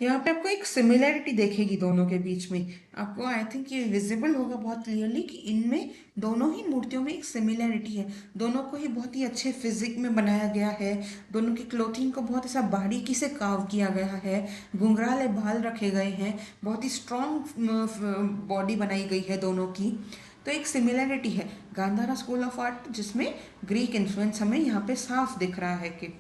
S1: यहाँ पे आपको एक सिमिलैरिटी देखेगी दोनों के बीच में। आपको आई थिंक ये विजिबल होगा बहुत क्लियरली कि इनमें दोनों ही मूर्तियों में एक सिमिलैरिटी है। दोनों को ही बहुत ही अच्छे फिजिक में बनाया गया है। दोनों की क्लोथिंग को बहुत ऐसा बारीकी से कार्व किया गया है। घुंघराले बाल रखे गए हैं। बहुत ही स्ट्रॉन्ग बॉडी बनाई गई है दोनों की। तो एक सिमिलैरिटी है गांधारा स्कूल ऑफ आर्ट, जिसमें ग्रीक इन्फ्लुएंस हमें यहाँ पे साफ दिख रहा है कि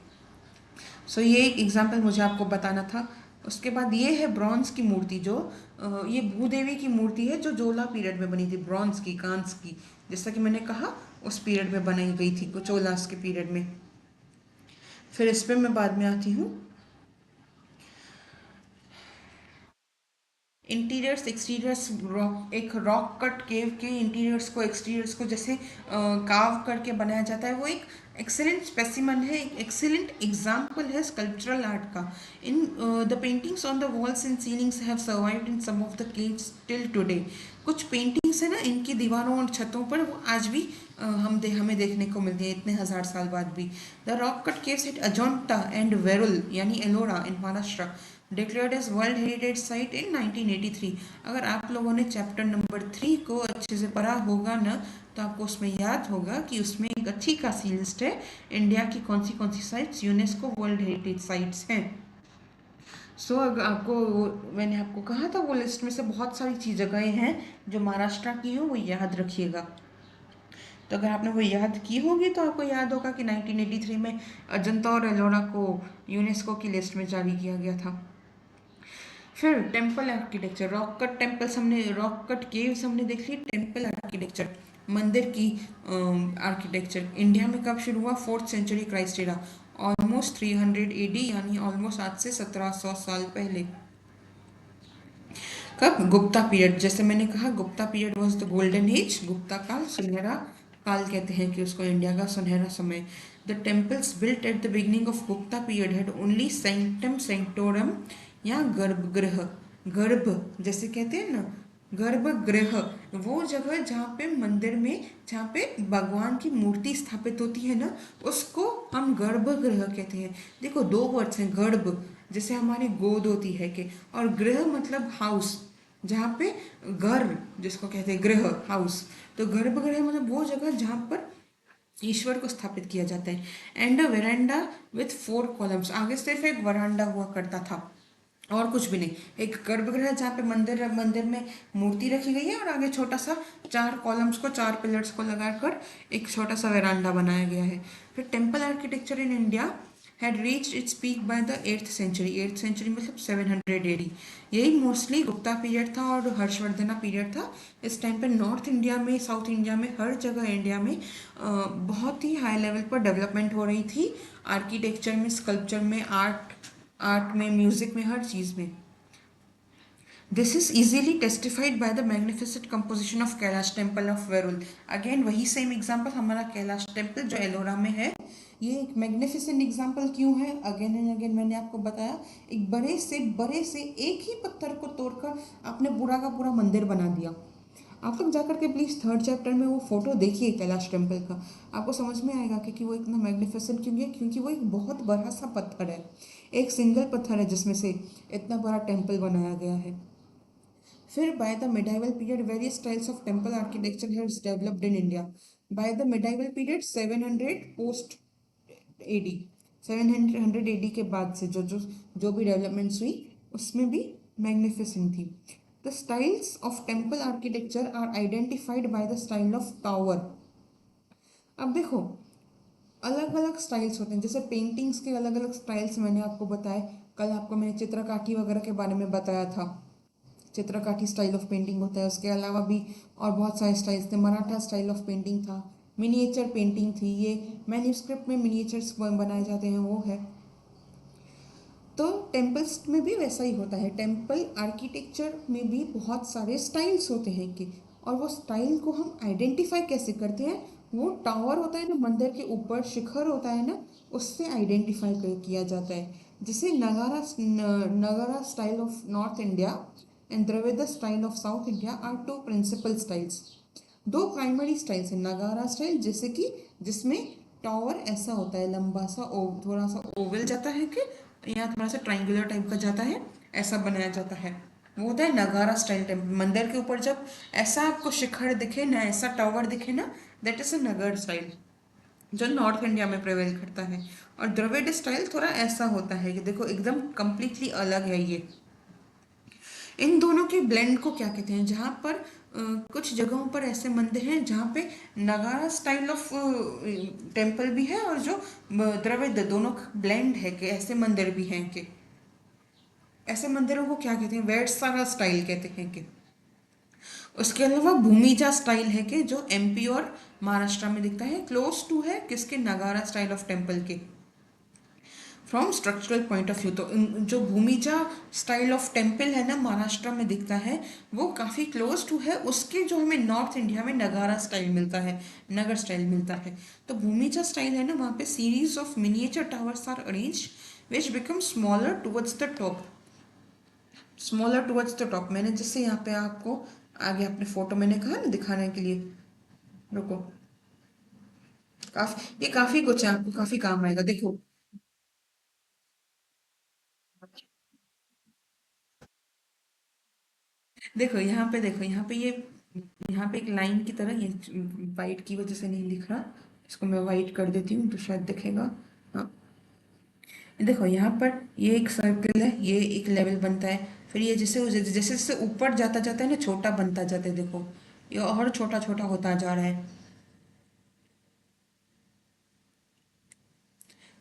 S1: सो ये एक एग्जाम्पल मुझे आपको बताना था। उसके बाद ये है ब्रॉन्ज की मूर्ति, जो ये भूदेवी की मूर्ति है, जो जोला पीरियड में बनी थी, ब्रॉन्ज की, कांस की। जैसा कि मैंने कहा उस पीरियड में बनाई गई थी, चोलास के पीरियड में। फिर इस पर मैं बाद में आती हूँ। इंटीरियर्स एक्सटीरियर्स, रॉक, एक रॉक कट केव के इंटीरियर्स को एक्सटीरियर्स को जैसे कार्व करके बनाया जाता है, वो एक एक्सेलेंट स्पेसिमन है, एक एक्सेलेंट एग्जाम्पल है स्कल्पचरल आर्ट का। In the paintings on the walls and ceilings have survived in some of the caves till today. कुछ पेंटिंग्स है ना, इनकी दीवारों और छतों पर वो आज भी हमें देखने को मिलती है इतने हजार साल बाद भी। The rock cut caves at Ajanta and Verul यानी Ellora in Maharashtra declared as world heritage site in 1983। अगर आप लोगों ने चैप्टर नंबर 3 को अच्छे से पढ़ा होगा ना, तो आपको उसमें याद होगा कि उसमें एक अच्छी खासी लिस्ट है इंडिया की कौन सी sites UNESCO world heritage sites हैं। सो अगर आपको मैंने आपको कहा था वो लिस्ट में से बहुत सारी चीज जगहें हैं जो महाराष्ट्र की हो, वो याद रखिएगा। तो अगर आपने वो याद की होगी तो आपको याद होगा कि 1983 में अजंता और एलोरा को यूनेस्को की लिस्ट में जारी किया गया था। फिर temple architecture, rock cut temples हमने, रॉक कट केव्स हमने देख ली। टेम्पल आर्किटेक्चर, मंदिर की आर्किटेक्चर इंडिया में कब शुरू हुआ? 4th century Christ era, almost 300 AD, यानी ऑलमोस्ट आज से 1700 साल पहले। कब? गुप्ता पीरियड। जैसे मैंने कहा Gupta period was the golden age, Gupta काल, सुनहरा काल कहते हैं कि उसको, इंडिया का सुनहरा समय। The temples built at the beginning of Gupta period had only sanctum sanctorum या गर्भगृह। गर्भ जैसे कहते हैं ना, गर्भगृह, वो जगह जहाँ पे मंदिर में, जहाँ पे भगवान की मूर्ति स्थापित होती है ना, उसको हम गर्भगृह कहते हैं। देखो दो वर्ड्स हैं, गर्भ जैसे हमारी गोद होती है कि, और गृह मतलब हाउस, जहाँ पे घर जिसको कहते हैं गृह, हाउस। तो गर्भगृह मतलब वो जगह जहाँ पर ईश्वर को स्थापित किया जाता है। And a veranda with 4 columns, आगे सिर्फ एक वरांडा हुआ करता था और कुछ भी नहीं। एक गर्भगृह जहाँ पे मंदिर में मूर्ति रखी गई है, और आगे छोटा सा 4 कॉलम्स को, 4 पिलर्स को लगाकर एक छोटा सा वेरांडा बनाया गया है। फिर temple architecture in India had reached its peak by the 8th century. 8th century मतलब 700 एडी। यही मोस्टली गुप्ता पीरियड था और हर्षवर्धना पीरियड था। इस टाइम पे नॉर्थ इंडिया में, साउथ इंडिया में, हर जगह इंडिया में बहुत ही हाई लेवल पर डेवलपमेंट हो रही थी, आर्किटेक्चर में, स्कल्पचर में, आर्ट में, म्यूजिक में, हर चीज़ में। This is easily testified by the magnificent composition of Kailash temple of Verul. Again वही सेम एग्जाम्पल, हमारा कैलाश टेम्पल जो एलोरा में है, ये एक मैग्निफिसेंट एग्जाम्पल क्यों है? अगेन एंड अगेन मैंने आपको बताया, एक बड़े से एक ही पत्थर को तोड़कर आपने पूरा का पूरा मंदिर बना दिया। आप लोग जाकर के प्लीज़ 3rd चैप्टर में वो फोटो देखिए कैलाश टेम्पल का, आपको समझ में आएगा कि वो इतना मैग्निफिसेंट क्यों है। क्योंकि वो एक बहुत बड़ा सा पत्थर है, एक सिंगल पत्थर है जिसमें से इतना बड़ा टेम्पल बनाया गया है। फिर by the medieval period various styles of temple architecture has developed in India. By the medieval period 700 post AD, 700 AD के बाद से जो भी डेवलपमेंट्स हुई, उसमें भी मैग्निफिसेंट थी। The styles of temple architecture are identified by the style of tower. अब देखो अलग अलग स्टाइल्स होते हैं, जैसे पेंटिंग्स के अलग अलग स्टाइल्स मैंने आपको बताए। कल आपको मैंने चित्रकाठी वगैरह के बारे में बताया था, चित्रकाठी स्टाइल ऑफ पेंटिंग होता है। उसके अलावा भी और बहुत सारे स्टाइल्स थे, मराठा स्टाइल ऑफ पेंटिंग था, मिनिएचर पेंटिंग थी, ये मैन्यूस्क्रिप्ट में मिनिएचर्स बनाए जाते हैं वो है। तो टेम्पल्स में भी वैसा ही होता है, टेम्पल आर्किटेक्चर में भी बहुत सारे स्टाइल्स होते हैं कि, और वो स्टाइल को हम आइडेंटिफाई कैसे करते हैं? वो टावर होता है ना, मंदिर के ऊपर शिखर होता है ना, उससे आइडेंटिफाई किया जाता है। जैसे Nagara style of north India and Dravida style of south India are 2 principal styles. 2 primary styles हैं। नगारा स्टाइल जैसे कि जिसमें टावर ऐसा होता है, लंबा सा थोड़ा सा ओवल जाता है कि, या थोड़ा सा ट्राइंगुलर टाइप का जाता है, ऐसा बनाया जाता है। वो होता है नगारा स्टाइल टेम्पल। मंदिर के ऊपर जब ऐसा आपको शिखर दिखे ना, ऐसा टावर दिखे ना, that is a Nagar style, जो नॉर्थ इंडिया में प्रिवेल करता है। और द्रविड़ स्टाइल थोड़ा ऐसा होता है कि देखो एकदम कंप्लीटली अलग है ये। इन दोनों के ब्लेंड को क्या कहते हैं, जहाँ पर कुछ जगहों पर ऐसे मंदिर हैं जहाँ पे नगारा स्टाइल ऑफ टेम्पल भी है और जो द्रविड़ दोनों का ब्लेंड है, कि ऐसे मंदिर भी हैं कि ऐसे मंदिरों को क्या कहते हैं, वैटसारा स्टाइल कहते हैं कि। उसके अलावा भूमिजा स्टाइल है कि जो एमपी और महाराष्ट्र में दिखता है, क्लोज टू है किसके, नगारा स्टाइल ऑफ टेम्पल के। From structural point of view तो जो भूमिजा स्टाइल ऑफ टेम्पल है ना महाराष्ट्र में दिखता है, वो काफ़ी क्लोज टू है उसके जो हमें नॉर्थ इंडिया में नगारा स्टाइल मिलता है, नगर स्टाइल मिलता है। तो भूमिजा स्टाइल है ना, वहाँ पे series of miniature towers are arrange which become smaller towards the top, smaller towards the top. मैंने जैसे यहाँ पे आपको आगे अपने फोटो मैंने कहा ना दिखाने के लिए, रुको, काफी ये काफी कुछ है, आपको काफी काम आएगा, देखो। देखो यहाँ पे, देखो यहाँ पे ये, यहाँ पे एक लाइन की तरह, ये वाइट की वजह से नहीं दिख रहा, इसको मैं वाइट कर देती हूँ तो शायद दिखेगा। हाँ, देखो यहाँ पर ये एक सर्कल है, ये एक लेवल बनता है, फिर ये जैसे जैसे जैसे ऊपर जाता जाता है ना, छोटा बनता जाता है, देखो ये और छोटा छोटा होता जा रहा है।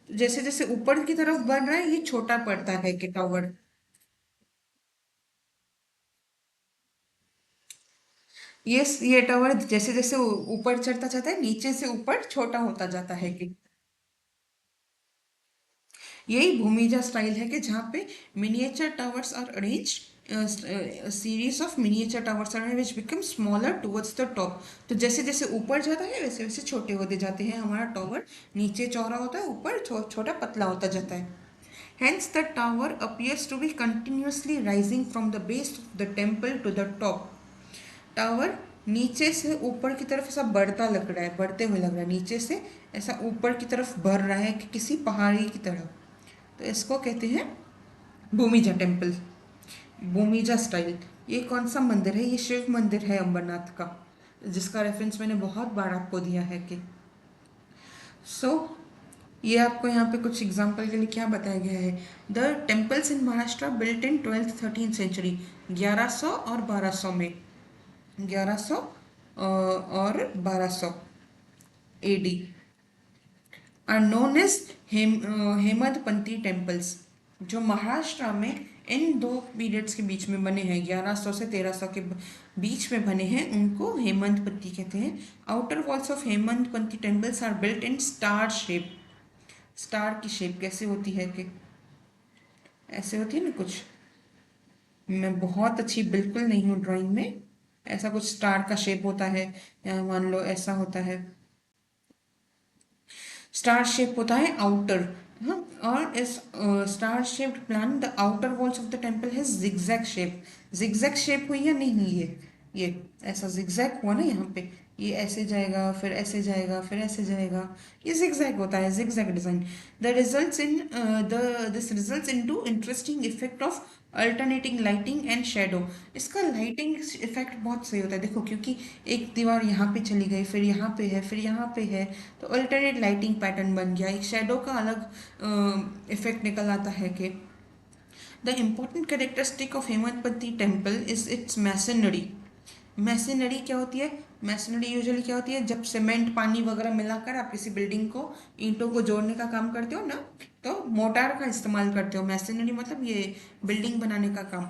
S1: तो जैसे जैसे ऊपर की तरफ बढ़ रहा है, ये छोटा पड़ता है कि टावर। ये टावर जैसे जैसे ऊपर चढ़ता जाता है, नीचे से ऊपर छोटा होता जाता है कि। यही भूमिजा स्टाइल है कि जहाँ पे miniature towers are arrange, series of miniature towers are which become smaller towards the top. तो जैसे जैसे ऊपर जाता है वैसे वैसे छोटे होते जाते हैं हमारा टावर, नीचे चौड़ा होता है, ऊपर छोटा पतला होता जाता है। Hence the tower appears to be continuously rising from the base of the temple to the top. Tower नीचे से ऊपर की तरफ ऐसा बढ़ता लग रहा है, बढ़ते हुए लग रहा है, नीचे से ऐसा ऊपर की तरफ बढ़ रहा है कि किसी पहाड़ी की तरह। तो इसको कहते हैं भूमिजा टेम्पल, भूमिजा स्टाइल। ये कौन सा मंदिर है, ये शिव मंदिर है अंबरनाथ का, जिसका रेफरेंस मैंने बहुत बार आपको दिया है कि। सो ये आपको यहाँ पे कुछ एग्जाम्पल के लिए क्या बताया गया है, the temples in Maharashtra built in 12th-13th century, 1100 और 1200 में, 1100 और 1200 AD, are known as Hemadpanthi temples. जो महाराष्ट्र में इन दो पीरियड्स के बीच में बने हैं, 1100 से 1300 के बीच में बने हैं, उनको हेमंतपंथी कहते हैं। Outer walls of Hemantpanthi temples are built in star shape. Star की शेप कैसे होती है कि ऐसे होती है ना कुछ, मैं बहुत अच्छी बिल्कुल नहीं हूँ ड्राइंग में, ऐसा कुछ स्टार का शेप होता है, या मान लो ऐसा होता है, स्टार शेप होता है आउटर। हाँ, और इस star shaped plan the outer walls of the temple है जिगजैग शेप। जिगजैग शेप हुई या नहीं, ये ऐसा जिगजैग हुआ ना यहाँ पे, ये ऐसे जाएगा फिर ऐसे जाएगा फिर ऐसे जाएगा, ये जिगजैग होता है, zigzag design. The results in the this results into interesting effect of alternating lighting and shadow. इसका लाइटिंग इफेक्ट बहुत सही होता है, देखो क्योंकि एक दीवार यहाँ पे चली गई, फिर यहाँ पे है, फिर यहाँ पे है, तो अल्टरनेट लाइटिंग पैटर्न बन गया, एक शेडो का अलग इफेक्ट निकल आता है कि। The important characteristic of Hemantpati temple is its masonry. Masonry क्या होती है, मैसनरी यूजुअली क्या होती है, जब सीमेंट पानी वगैरह मिलाकर आप किसी बिल्डिंग को, ईंटों को जोड़ने का काम करते हो ना, तो मोटार का इस्तेमाल करते हो। मैसनरी मतलब ये बिल्डिंग बनाने का काम।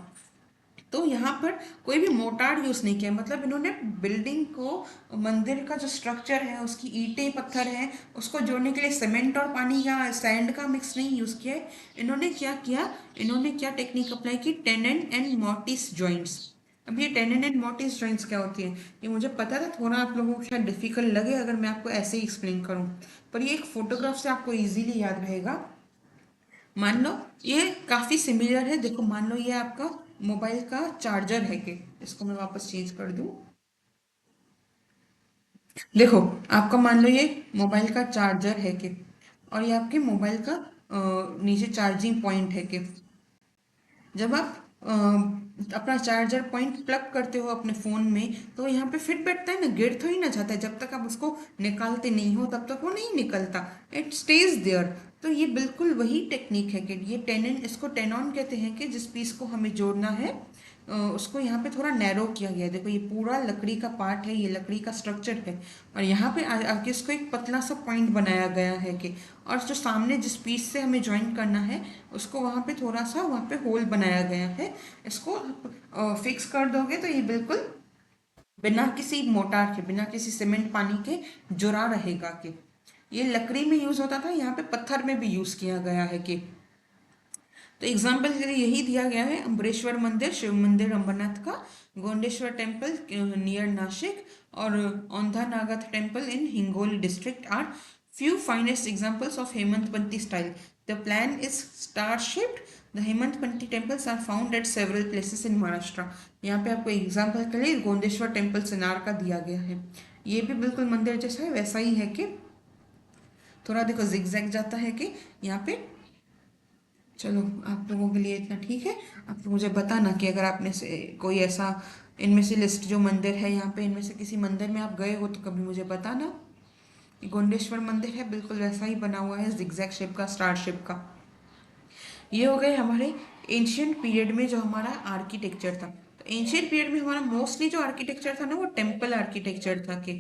S1: तो यहाँ पर कोई भी मोटार यूज नहीं किया, मतलब इन्होंने बिल्डिंग को, मंदिर का जो स्ट्रक्चर है उसकी ईंटें पत्थर हैं उसको जोड़ने के लिए सीमेंट और पानी या सैंड का मिक्स नहीं यूज किया है। इन्होंने क्या किया, इन्होंने क्या टेक्निक अप्लाई की, टेनेंट एंड मॉर्टिस जॉइंट्स। अब ये टेनेंट एंड मॉर्टिस जॉइंट्स क्या होती है, ये मुझे पता था, थोड़ा आप लोगों को शायद डिफिकल्ट लगे अगर मैं आपको ऐसे ही एक्सप्लेन करूँ, पर ये एक फोटोग्राफ से आपको इजीली याद रहेगा। मान लो ये काफी सिमिलर है, देखो मान लो ये आपका मोबाइल का चार्जर है कि, इसको मैं वापस चेंज कर दूं, देखो आपका मान लो ये मोबाइल का चार्जर है कि, और ये आपके मोबाइल का नीचे चार्जिंग पॉइंट है कि। जब आप अपना चार्जर पॉइंट प्लग करते हो अपने फ़ोन में तो यहाँ पे फिट बैठता है ना, गिर तो ही ना जाता है। जब तक आप उसको निकालते नहीं हो तब तक वो नहीं निकलता, इट स्टेज देयर। तो ये बिल्कुल वही टेक्निक है कि ये टेनन, इसको टेनॉन कहते हैं कि जिस पीस को हमें जोड़ना है उसको यहाँ पे थोड़ा नैरो किया गया है। देखो ये पूरा लकड़ी का पार्ट है, ये लकड़ी का स्ट्रक्चर है, और यहाँ पे आके इसको एक पतला सा पॉइंट बनाया गया है कि, और जो सामने जिस पीस से हमें ज्वाइन करना है उसको वहाँ पे थोड़ा सा वहाँ पे होल बनाया गया है। इसको फिक्स कर दोगे तो ये बिल्कुल बिना किसी मोटार के, बिना किसी सीमेंट पानी के जुड़ा रहेगा। कि ये लकड़ी में यूज होता था, यहाँ पे पत्थर में भी यूज किया गया है। कि तो एग्जाम्पल के लिए यही दिया गया है, अम्बरेश्वर मंदिर, शिव मंदिर अम्बरनाथ का, गोंडेश्वर टेम्पल नियर नासिक, और Aundha Nagnath temple in Hingoli district are few finest examples of Hemantpanti style. The plan is star shaped. The Hemantpanti temples are found at several places in Maharashtra. यहाँ पे आपको एग्जाम्पल के लिए गोंडेश्वर टेम्पल सिनार का दिया गया है। ये भी बिल्कुल मंदिर जैसा है, वैसा ही है कि थोड़ा देखो जिगजैग जाता है कि यहाँ पे। चलो आप लोगों के लिए इतना ठीक है। आप लोग मुझे बताना कि अगर आपने से कोई ऐसा इनमें से लिस्ट जो मंदिर है यहाँ पे, इनमें से किसी मंदिर में आप गए हो तो कभी मुझे बताना। ये गोंडेश्वर मंदिर है, बिल्कुल वैसा ही बना हुआ है, जिगजैग शेप का, स्टार शेप का। ये हो गए हमारे एंशियंट पीरियड में जो हमारा आर्किटेक्चर था। तो एंशियंट पीरियड में हमारा मोस्टली जो आर्किटेक्चर था ना वो टेम्पल आर्किटेक्चर था। कि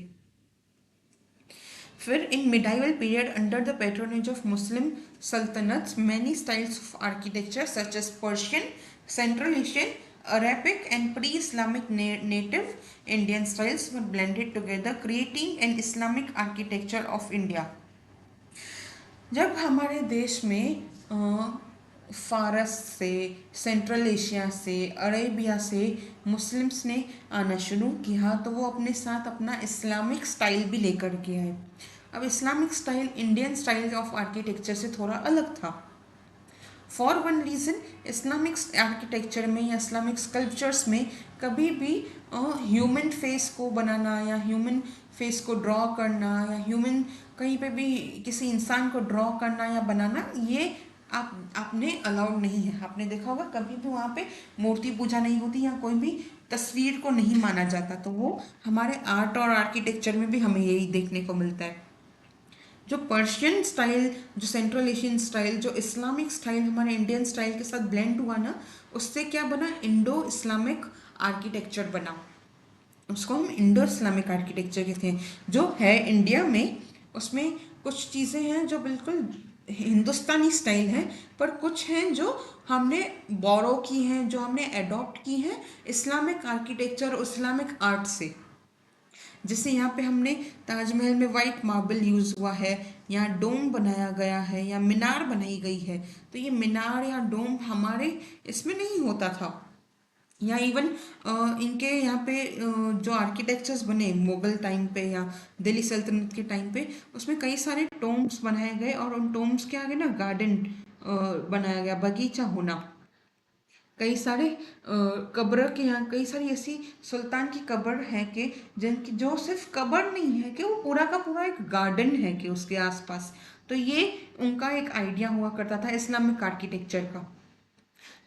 S1: फिर in medieval period under the patronage of Muslim sultanates many styles of architecture such as Persian, central Asian, Arabic and pre-Islamic native Indian styles were blended together, creating an Islamic architecture of India. जब हमारे देश में फारस से, सेंट्रल एशिया से, अरेबिया से मुस्लिम्स ने आना शुरू किया तो वो अपने साथ अपना इस्लामिक स्टाइल भी लेकर के आए। अब Islamic style Indian style of architecture से थोड़ा अलग था। For one reason, Islamic architecture में या इस्लामिक स्कल्पचर्स में कभी भी ह्यूमन फेस को बनाना या ह्यूमन फेस को ड्रॉ करना या ह्यूमन कहीं पे भी किसी इंसान को ड्रॉ करना या बनाना, ये आपने अलाउड नहीं है। आपने देखा होगा कभी भी वहाँ पे मूर्ति पूजा नहीं होती या कोई भी तस्वीर को नहीं माना जाता। तो वो हमारे आर्ट और आर्किटेक्चर में भी हमें यही देखने को मिलता है। जो पर्शियन स्टाइल, जो सेंट्रल एशियन स्टाइल, जो इस्लामिक स्टाइल हमारे इंडियन स्टाइल के साथ ब्लेंड हुआ ना, उससे क्या बना, इंडो इस्लामिक आर्किटेक्चर बना। उसको हम इंडो इस्लामिक आर्किटेक्चर कहते हैं। जो है इंडिया में उसमें कुछ चीज़ें हैं जो बिल्कुल हिंदुस्तानी स्टाइल है, पर कुछ हैं जो हमने बोरो की हैं, जो हमने एडॉप्ट की हैं इस्लामिक आर्किटेक्चर, इस्लामिक आर्ट से। जैसे यहाँ पे हमने ताजमहल में वाइट मार्बल यूज़ हुआ है, यहाँ डोम बनाया गया है या मीनार बनाई गई है। तो ये मीनार या डोम हमारे इसमें नहीं होता था। या इवन इनके यहाँ पे जो आर्किटेक्चर्स बने मुगल टाइम पे या दिल्ली सल्तनत के टाइम पे, उसमें कई सारे टोम्स बनाए गए और उन टोम्स के आगे ना गार्डन बनाया गया, बगीचा होना। कई सारे कब्र के यहाँ कई सारी ऐसी सुल्तान की कब्र है कि जिनकी जो सिर्फ कब्र नहीं है कि वो पूरा का पूरा एक गार्डन है कि उसके आसपास। तो ये उनका एक आइडिया हुआ करता था इस्लामिक आर्किटेक्चर का।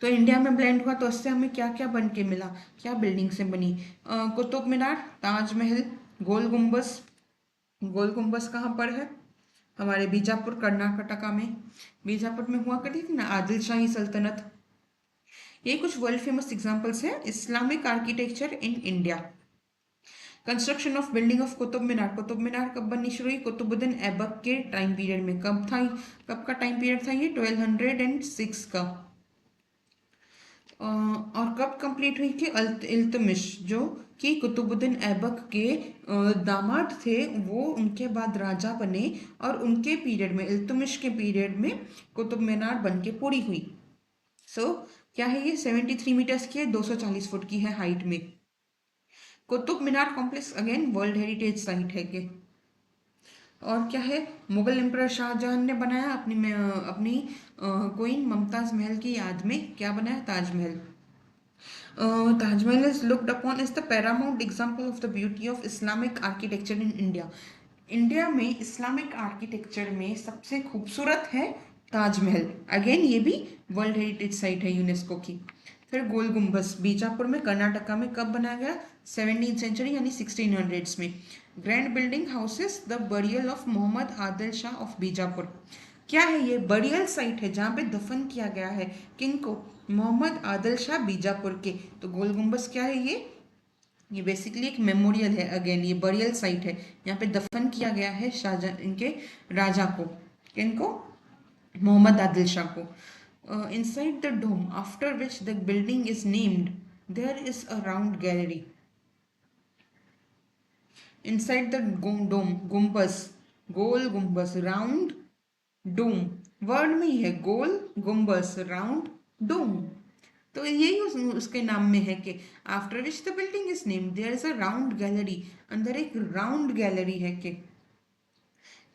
S1: तो इंडिया में ब्लेंड हुआ तो उससे हमें क्या क्या बन के मिला, क्या बिल्डिंग से बनी, कुतुब मीनार, ताजमहल, गोल गुम्बस। गोल गुम्बस कहाँ पर है, हमारे बीजापुर कर्नाटका में। बीजापुर में हुआ करती थी ना आदिल शाही सल्तनत। ये कुछ वर्ल्ड फेमस एग्जांपल्स हैं Islamic architecture in India. Construction of building of Qutub Minar. Qutub Minar कब बननी शुरू हुई, कुतुबुद्दीन ऐबक के टाइम पीरियड में। कब था, कब का टाइम पीरियड था ये, 1206 का। और कब कंप्लीट हुई कि इल्तुतमिश जो कि कुतुबुद्दीन ऐबक के दामाद थे, वो उनके बाद राजा बने और उनके पीरियड में, इल्तुतमिश के पीरियड में कुतुब मीनार बन के पूरी हुई। क्या है ये, 73 मीटर्स की है, 240 फुट की है हाइट में। Qutub Minar complex again world heritage site है के। और क्या है, मुगल एम्परर शाहजहां ने बनाया अपनी क्वीन मुमताज महल की याद में, क्या बनाया, Taj Mahal. Taj Mahal is looked upon as the paramount example of the beauty of Islamic architecture in India. India में इस्लामिक आर्किटेक्चर में सबसे खूबसूरत है ताजमहल, अगेन ये भी वर्ल्ड हेरिटेज साइट है यूनेस्को की। फिर गोल गुम्बज बीजापुर में कर्नाटका में कब बनाया गया? 17th सेंचुरी यानी 1600s में। Grand building houses the burial of Mohammed Adil Shah of Bijapur, क्या है ये? बरियल साइट है जहाँ पे दफन किया गया है किंग को? मोहम्मद आदिल शाह बीजापुर के। तो गोल गुम्बज क्या है ये बेसिकली एक मेमोरियल है, अगेन ये बरियल साइट है, यहाँ पे दफन किया गया है शाहजहां इनके राजा को, किनको? मोहम्मद आदिल शाह को। Inside the dome after which the building is named there is a round gallery. Inside the dome, Gumbaz, Gol Gumbaz, round dome, word में ही है, गोल गुम्बस, राउंड डोम। तो यही उसके नाम में है कि after which the building is named there is a round gallery, अंदर एक राउंड गैलरी है कि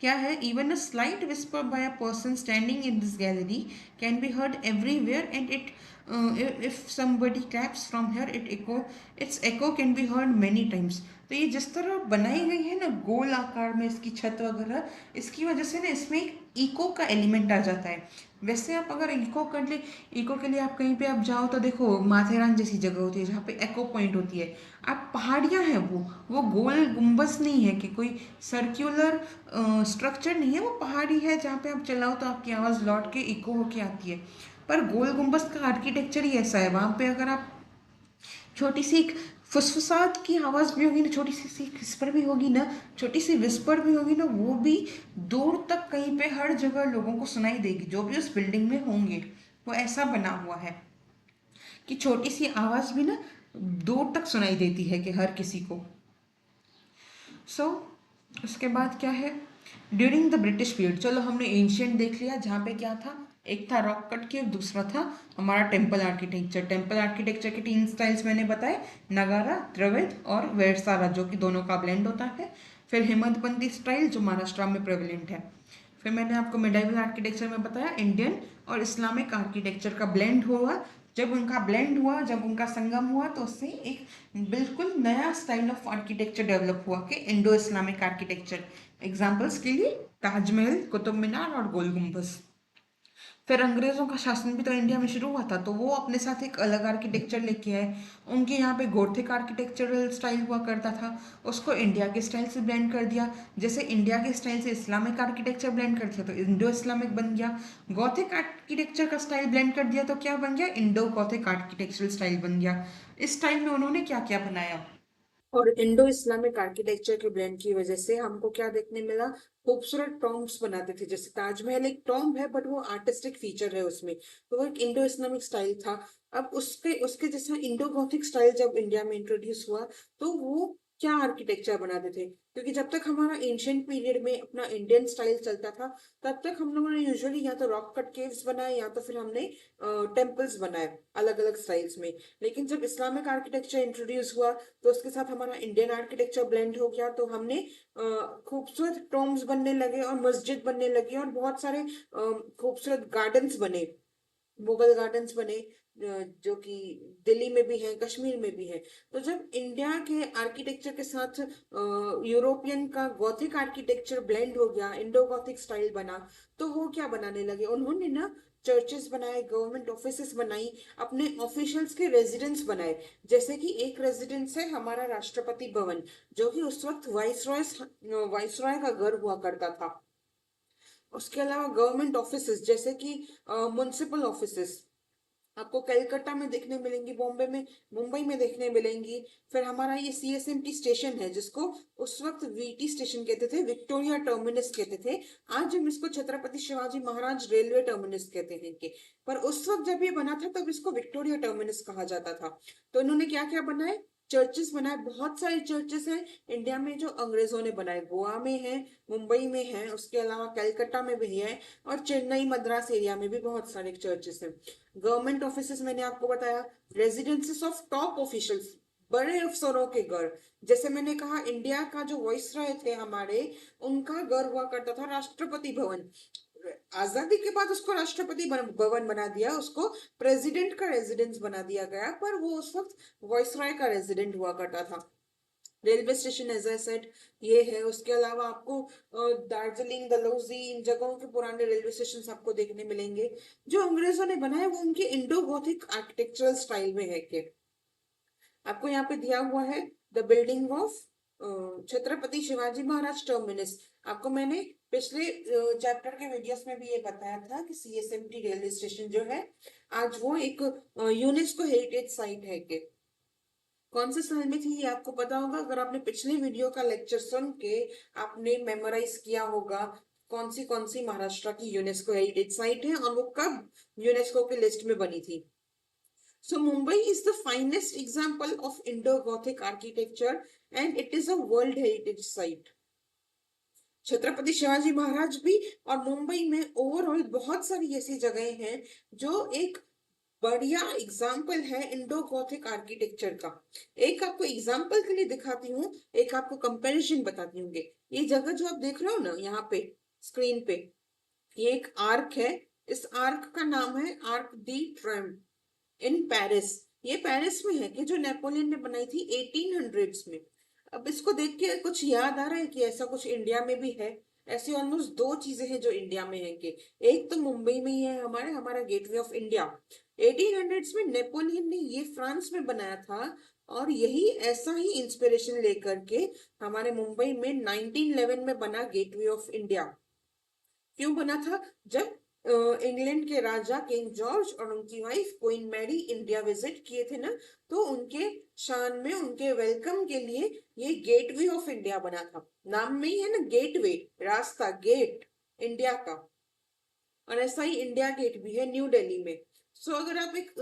S1: क्या है? Even a slight whisper by a person standing in this gallery can be heard everywhere and it if somebody claps from here it echo, it's echo can be heard many times. तो ये जिस तरह बनाई गई है ना गोल आकार में इसकी छत वगैरह, इसकी वजह से ना इसमें एक इको का एलिमेंट आ जाता है। वैसे आप अगर इको कर ले, इको के लिए आप कहीं पे आप जाओ तो देखो माथेरान जैसी जगह होती है जहाँ पे एको पॉइंट होती है। आप पहाड़ियाँ हैं वो गोल गुम्बस नहीं है कि कोई सर्क्यूलर स्ट्रक्चर नहीं है, वो पहाड़ी है जहाँ पे आप चलाओ तो आपकी आवाज़ लौट के इको होके आती है। पर गोल गुम्बस का आर्किटेक्चर ही ऐसा है, वहाँ पे अगर आप छोटी सी एक फुसफुसाहट की आवाज़ भी होगी ना, छोटी सी विस्पर भी होगी ना, छोटी सी विस्पर भी होगी ना, वो भी दूर तक कहीं पे हर जगह लोगों को सुनाई देगी जो भी उस बिल्डिंग में होंगे। वो ऐसा बना हुआ है कि छोटी सी आवाज़ भी ना दूर तक सुनाई देती है कि हर किसी को। सो उसके बाद क्या है? ड्यूरिंग द ब्रिटिश पीरियड, चलो हमने एंशियंट देख लिया जहाँ पे क्या था, एक था रॉक कट केव, दूसरा था हमारा टेम्पल आर्किटेक्चर। टेम्पल आर्किटेक्चर के 3 स्टाइल्स मैंने बताए, नगारा, द्रविड़ और वेरसारा, जो कि दोनों का ब्लेंड होता है। फिर हेमंतपंथी स्टाइल जो महाराष्ट्र में प्रेवलेंट है। फिर मैंने आपको मिडाइवल आर्किटेक्चर में बताया इंडियन और इस्लामिक आर्किटेक्चर का ब्लेंड हुआ। जब उनका ब्लेंड हुआ, जब उनका संगम हुआ तो उससे एक बिल्कुल नया स्टाइल ऑफ आर्किटेक्चर डेवलप हुआ कि इंडो इस्लामिक आर्किटेक्चर। एग्जाम्पल्स के लिए ताजमहल, कुतुब मीनार और गोल गुम्बज। फिर अंग्रेजों का शासन भी तो इंडिया में शुरू हुआ था, तो वो अपने साथ एक अलग आर्किटेक्चर लेके आए। उनके यहाँ पे गोथिक आर्किटेक्चरल स्टाइल हुआ करता था, उसको इंडिया के स्टाइल से ब्लेंड कर दिया। जैसे इंडिया के स्टाइल से इस्लामिक आर्किटेक्चर ब्लेंड कर दिया तो इंडो इस्लामिक बन गया। गॉथिक आर्किटेक्चर का स्टाइल ब्लेंड कर दिया तो क्या बन गया? इंडो गॉथिक आर्किटेक्चरल स्टाइल बन गया। इस टाइम में उन्होंने क्या क्या बनाया? और इंडो इस्लामिक आर्किटेक्चर के ब्लेंड की वजह से हमको क्या देखने मिला? खूबसूरत टॉम्ब्स बनाते थे, जैसे ताजमहल एक टॉम्ब है बट वो आर्टिस्टिक फीचर है उसमें, तो वो एक इंडो इस्लामिक स्टाइल था। अब उसके उसके जैसा इंडो गॉथिक स्टाइल जब इंडिया में इंट्रोड्यूस हुआ तो वो क्या आर्किटेक्चर बनाते थे? क्योंकि जब तक हमारा एंशियंट पीरियड में अपना इंडियन स्टाइल चलता था तब तक हम लोगों ने यूजुअली या तो रॉक कट केव्स बनाए या तो फिर हमने टेम्पल्स बनाए अलग अलग स्टाइल्स में। लेकिन जब इस्लामिक आर्किटेक्चर इंट्रोड्यूस हुआ तो उसके साथ हमारा इंडियन आर्किटेक्चर ब्लेंड हो गया, तो हमने खूबसूरत टॉम्ब्स बनने लगे और मस्जिद बनने लगी और बहुत सारे खूबसूरत गार्डन्स बने, मुगल गार्डन्स बने, जो कि दिल्ली में भी है, कश्मीर में भी है। तो जब इंडिया के आर्किटेक्चर के साथ यूरोपियन का गॉथिक आर्किटेक्चर ब्लेंड हो गया, इंडो गॉथिक स्टाइल बना, तो वो क्या बनाने लगे? उन्होंने ना चर्चेस बनाए, गवर्नमेंट ऑफिसेस बनाई, अपने ऑफिशियल्स के रेजिडेंस बनाए। जैसे कि एक रेजिडेंस है हमारा राष्ट्रपति भवन, जो कि उस वक्त वाइसरॉय का घर हुआ करता था। उसके अलावा गवर्नमेंट ऑफिसेस जैसे कि म्युनिसिपल ऑफिसेस आपको कलकत्ता में देखने मिलेंगी, बॉम्बे में, मुंबई में देखने मिलेंगी। फिर हमारा ये सीएसएमटी स्टेशन है जिसको उस वक्त वीटी स्टेशन कहते थे, विक्टोरिया टर्मिनस कहते थे। आज हम इसको छत्रपति शिवाजी महाराज रेलवे टर्मिनस कहते हैं कि, पर उस वक्त जब ये बना था तब इसको विक्टोरिया टर्मिनस कहा जाता था। तो इन्होंने क्या क्या बनाए? चर्चेस बनाए, बहुत सारे चर्चेस हैं इंडिया में जो अंग्रेजों ने बनाए। गोवा में है, मुंबई में है, उसके अलावा कलकत्ता में भी है और चेन्नई मद्रास एरिया में भी बहुत सारे चर्चेस हैं। गवर्नमेंट ऑफिसेस मैंने आपको बताया, रेजिडेंसेस ऑफ टॉप ऑफिशियल्स, बड़े अफसरों के घर। जैसे मैंने कहा इंडिया का जो वाइसरॉय थे हमारे, उनका घर हुआ करता था राष्ट्रपति भवन। आजादी के बाद उसको राष्ट्रपति भवन बना दिया, उसको प्रेसिडेंट का रेजिडेंस बना दिया गया, पर वो उस वक्त वाइसरॉय का रेजिडेंट हुआ करता था। Railway station as I said ये है। उसके अलावा आपको दार्जिलिंग, डलहौजी, इन जगहों के पुराने रेलवे स्टेशन आपको देखने मिलेंगे। जो अंग्रेजों ने बनाए वो उनके इंडो गोथिक आर्किटेक्चरल स्टाइल में है। कि आपको यहाँ पे दिया हुआ है the building of Chhatrapati Shivaji Maharaj terminus. आपको मैंने पिछले चैप्टर के वीडियोस में भी ये बताया था कि सीएसएमटी रेलवे स्टेशन जो है आज वो एक यूनेस्को हेरिटेज साइट है। कि कौन से साल में थी ये आपको पता होगा अगर आपने पिछले वीडियो का लेक्चर सुन के आपने मेमोराइज किया होगा कौन सी महाराष्ट्र की यूनेस्को हेरिटेज साइट है और वो कब यूनेस्को की लिस्ट में बनी थी। So Mumbai is the finest example of Indo-Gothic architecture and it is a World Heritage Site. Chhatrapati Shivaji Maharaj भी और मुंबई में ओवरऑल बहुत सारी ऐसी जगहें हैं जो एक बढ़िया एग्जाम्पल है इंडो गॉथिक आर्किटेक्चर का। एक आपको एग्जाम्पल के लिए दिखाती हूँ, एक आपको कंपैरिजन बताती हूँ। ये जगह जो आप देख रहे हो ना यहाँ पे स्क्रीन पे, ये एक आर्क है। इस आर्क का नाम है arc D Triumph in Paris. ये पेरिस में है कि जो नेपोलियन ने बनाई थी 1800s में। अब इसको देख के कुछ याद आ रहा है कि ऐसा कुछ इंडिया में भी है। ऐसी ऑलमोस्ट दो चीजें हैं जो इंडिया में है। कि एक तो मुंबई में ही है हमारा गेटवे ऑफ इंडिया। 1800s में नेपोलियन ने ये फ्रांस में बनाया था और यही ऐसा ही इंस्पिरेशन लेकर के हमारे मुंबई में 1911 में बना गेटवे ऑफ इंडिया। क्यों बना था? जब इंग्लैंड के राजा किंग जॉर्ज और उनकी wife queen Mary India visit किए थे ना, तो उनके शान में उनके वेलकम के लिए ये गेटवे ऑफ इंडिया बना था। नाम में ही है ना गेटवे, रास्ता, गेट इंडिया का। और ऐसा ही इंडिया गेट भी है न्यू दिल्ली में। सो अगर आप एक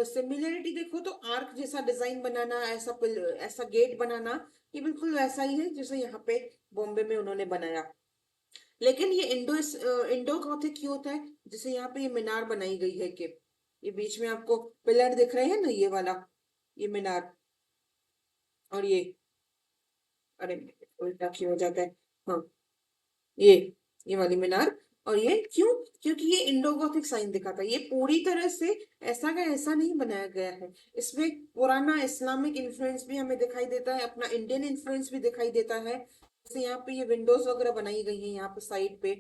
S1: सिमिलरिटी देखो तो आर्क जैसा डिजाइन बनाना, ऐसा गेट बनाना, ये बिल्कुल वैसा ही है जैसे यहाँ पे बॉम्बे में उन्होंने बनाया। लेकिन ये इंडो गॉथिक क्यों होता है? जैसे यहाँ पे ये मीनार बनाई गई है। कि ये बीच में आपको पिलर दिख रहे हैं ना, ये वाला, ये मीनार, और ये, अरे उल्टा क्यों हो जाता है, हाँ, ये ये वाली मीनार। और ये क्यों? क्योंकि ये इंडो गॉथिक साइन दिखाता है। ये पूरी तरह से ऐसा का ऐसा नहीं बनाया गया है। इसमें पुराना इस्लामिक इन्फ्लुएंस भी हमें दिखाई देता है, अपना इंडियन इन्फ्लुएंस भी दिखाई देता है। जैसे यहाँ पे ये विंडोज वगैरह बनाई गई है यहाँ पे साइड पे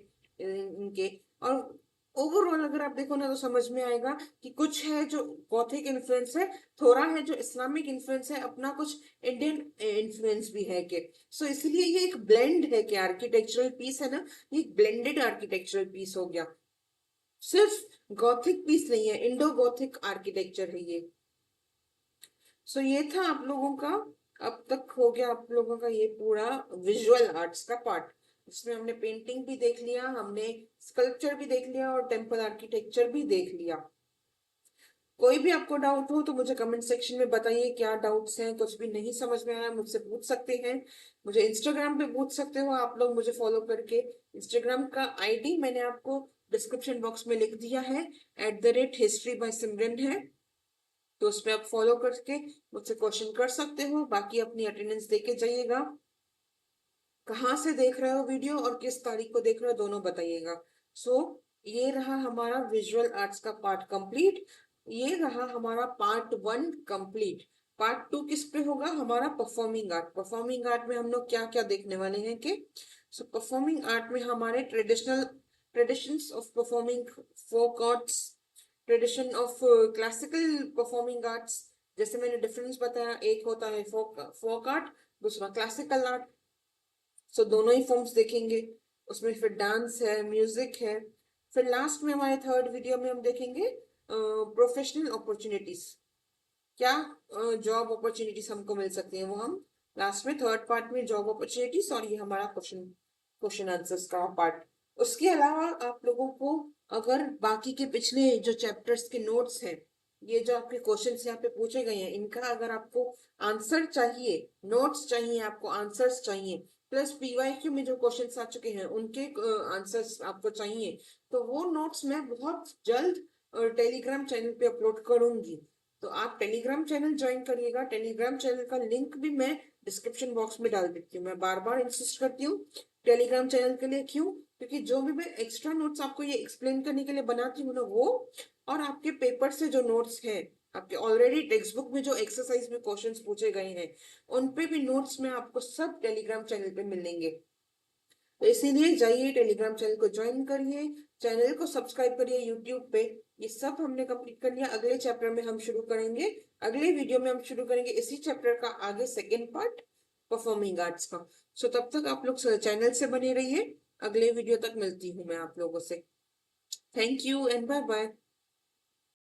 S1: इनके। और ओवरऑल अगर आप देखो ना तो समझ में आएगा कि कुछ है जो गॉथिक इन्फ्लुएंस है, थोड़ा है जो इस्लामिक इन्फ्लुएंस है, अपना कुछ इंडियन इन्फ्लुएंस भी है। कि सो इसलिए ये एक ब्लेंड है कि आर्किटेक्चरल पीस है ना, ये एक ब्लेंडेड आर्किटेक्चरल पीस हो गया। सिर्फ गॉथिक पीस नहीं है, इंडो गॉथिक आर्किटेक्चर है ये। सो ये था आप लोगों का, अब तक हो गया आप लोगों का ये पूरा विजुअल आर्ट्स का पार्ट। इसमें हमने पेंटिंग भी देख लिया, हमने स्कल्पचर भी देख लिया और टेम्पल आर्किटेक्चर भी देख लिया। कोई भी आपको डाउट हो तो मुझे कमेंट सेक्शन में बताइए क्या डाउट्स हैं। कुछ भी नहीं समझ में आया मुझसे पूछ सकते हैं, मुझे इंस्टाग्राम पे पूछ सकते हो आप लोग मुझे फॉलो करके। इंस्टाग्राम का आईडी मैंने आपको डिस्क्रिप्शन बॉक्स में लिख दिया है, @history by सिमरन है। तो उस पर आप फॉलो करके मुझसे क्वेश्चन कर सकते हो। बाकी अपनी अटेंडेंस देके जाइएगा। कहाँ से देख रहे हो वीडियो और किस तारीख को देख रहे हो दोनों बताइएगा। सो ये रहा हमारा विजुअल आर्ट्स का पार्ट कंप्लीट। ये रहा हमारा पार्ट 1 कंप्लीट। पार्ट 2 किस पे होगा? हमारा परफॉर्मिंग आर्ट। परफॉर्मिंग आर्ट में हम लोग क्या क्या देखने वाले हैं? कि सो परफॉर्मिंग आर्ट में हमारे traditions of performing folk arts, tradition of classical performing arts. जैसे मैंने डिफरेंस बताया, एक होता है फोक आर्ट, दूसरा क्लासिकल आर्ट। सो दोनों ही फॉर्म्स देखेंगे। उसमें फिर डांस है, म्यूजिक है। फिर लास्ट में हमारे थर्ड वीडियो में हम देखेंगे प्रोफेशनल अपॉर्चुनिटीज। क्या जॉब अपॉर्चुनिटीज हमको मिल सकती हैं वो हम लास्ट में थर्ड पार्ट में जॉब अपॉर्चुनिटीज, और ये हमारा क्वेश्चन आंसर्स का पार्ट। उसके अलावा आप लोगों को अगर बाकी के पिछले जो चैप्टर्स के नोट्स हैं, ये जो आपके क्वेश्चन यहाँ पे पूछे गए हैं, इनका अगर आपको आंसर चाहिए, नोट्स चाहिए, आपको आंसर्स चाहिए, प्लस पीवाईक्यू में जो क्वेश्चन आ चुके हैं उनके आंसर्स आपको चाहिए, तो वो नोट्स मैं बहुत जल्द टेलीग्राम चैनल पे अपलोड करूंगी। तो आप टेलीग्राम चैनल ज्वाइन करिएगा। टेलीग्राम चैनल का लिंक भी मैं डिस्क्रिप्शन बॉक्स में डाल देती हूँ। मैं बार बार इंसिस्ट करती हूँ टेलीग्राम चैनल के लिए। क्यों? क्योंकि जो भी मैं एक्स्ट्रा नोट्स आपको ये एक्सप्लेन करने के लिए बनाती हूँ ना, वो और आपके पेपर से जो नोट्स हैं
S2: आपके ऑलरेडी टेक्स्ट बुक में जो एक्सरसाइज में क्वेश्चंस पूछे गए हैं उन पे भी नोट्स में आपको सब टेलीग्राम चैनल पे मिलेंगे। तो इसीलिए जाइए टेलीग्राम चैनल को ज्वाइन करिए, चैनल को सब्सक्राइब करिए यूट्यूब पे। ये सब हमने कंप्लीट कर लिया। अगले चैप्टर में हम शुरू करेंगे, अगले वीडियो में हम शुरू करेंगे इसी चैप्टर का आगे सेकेंड पार्ट, परफॉर्मिंग आर्ट्स का। सो तब तक आप लोग चैनल से बने रहिए। अगले वीडियो तक मिलती हूँ मैं आप लोगों से। Thank you and bye bye.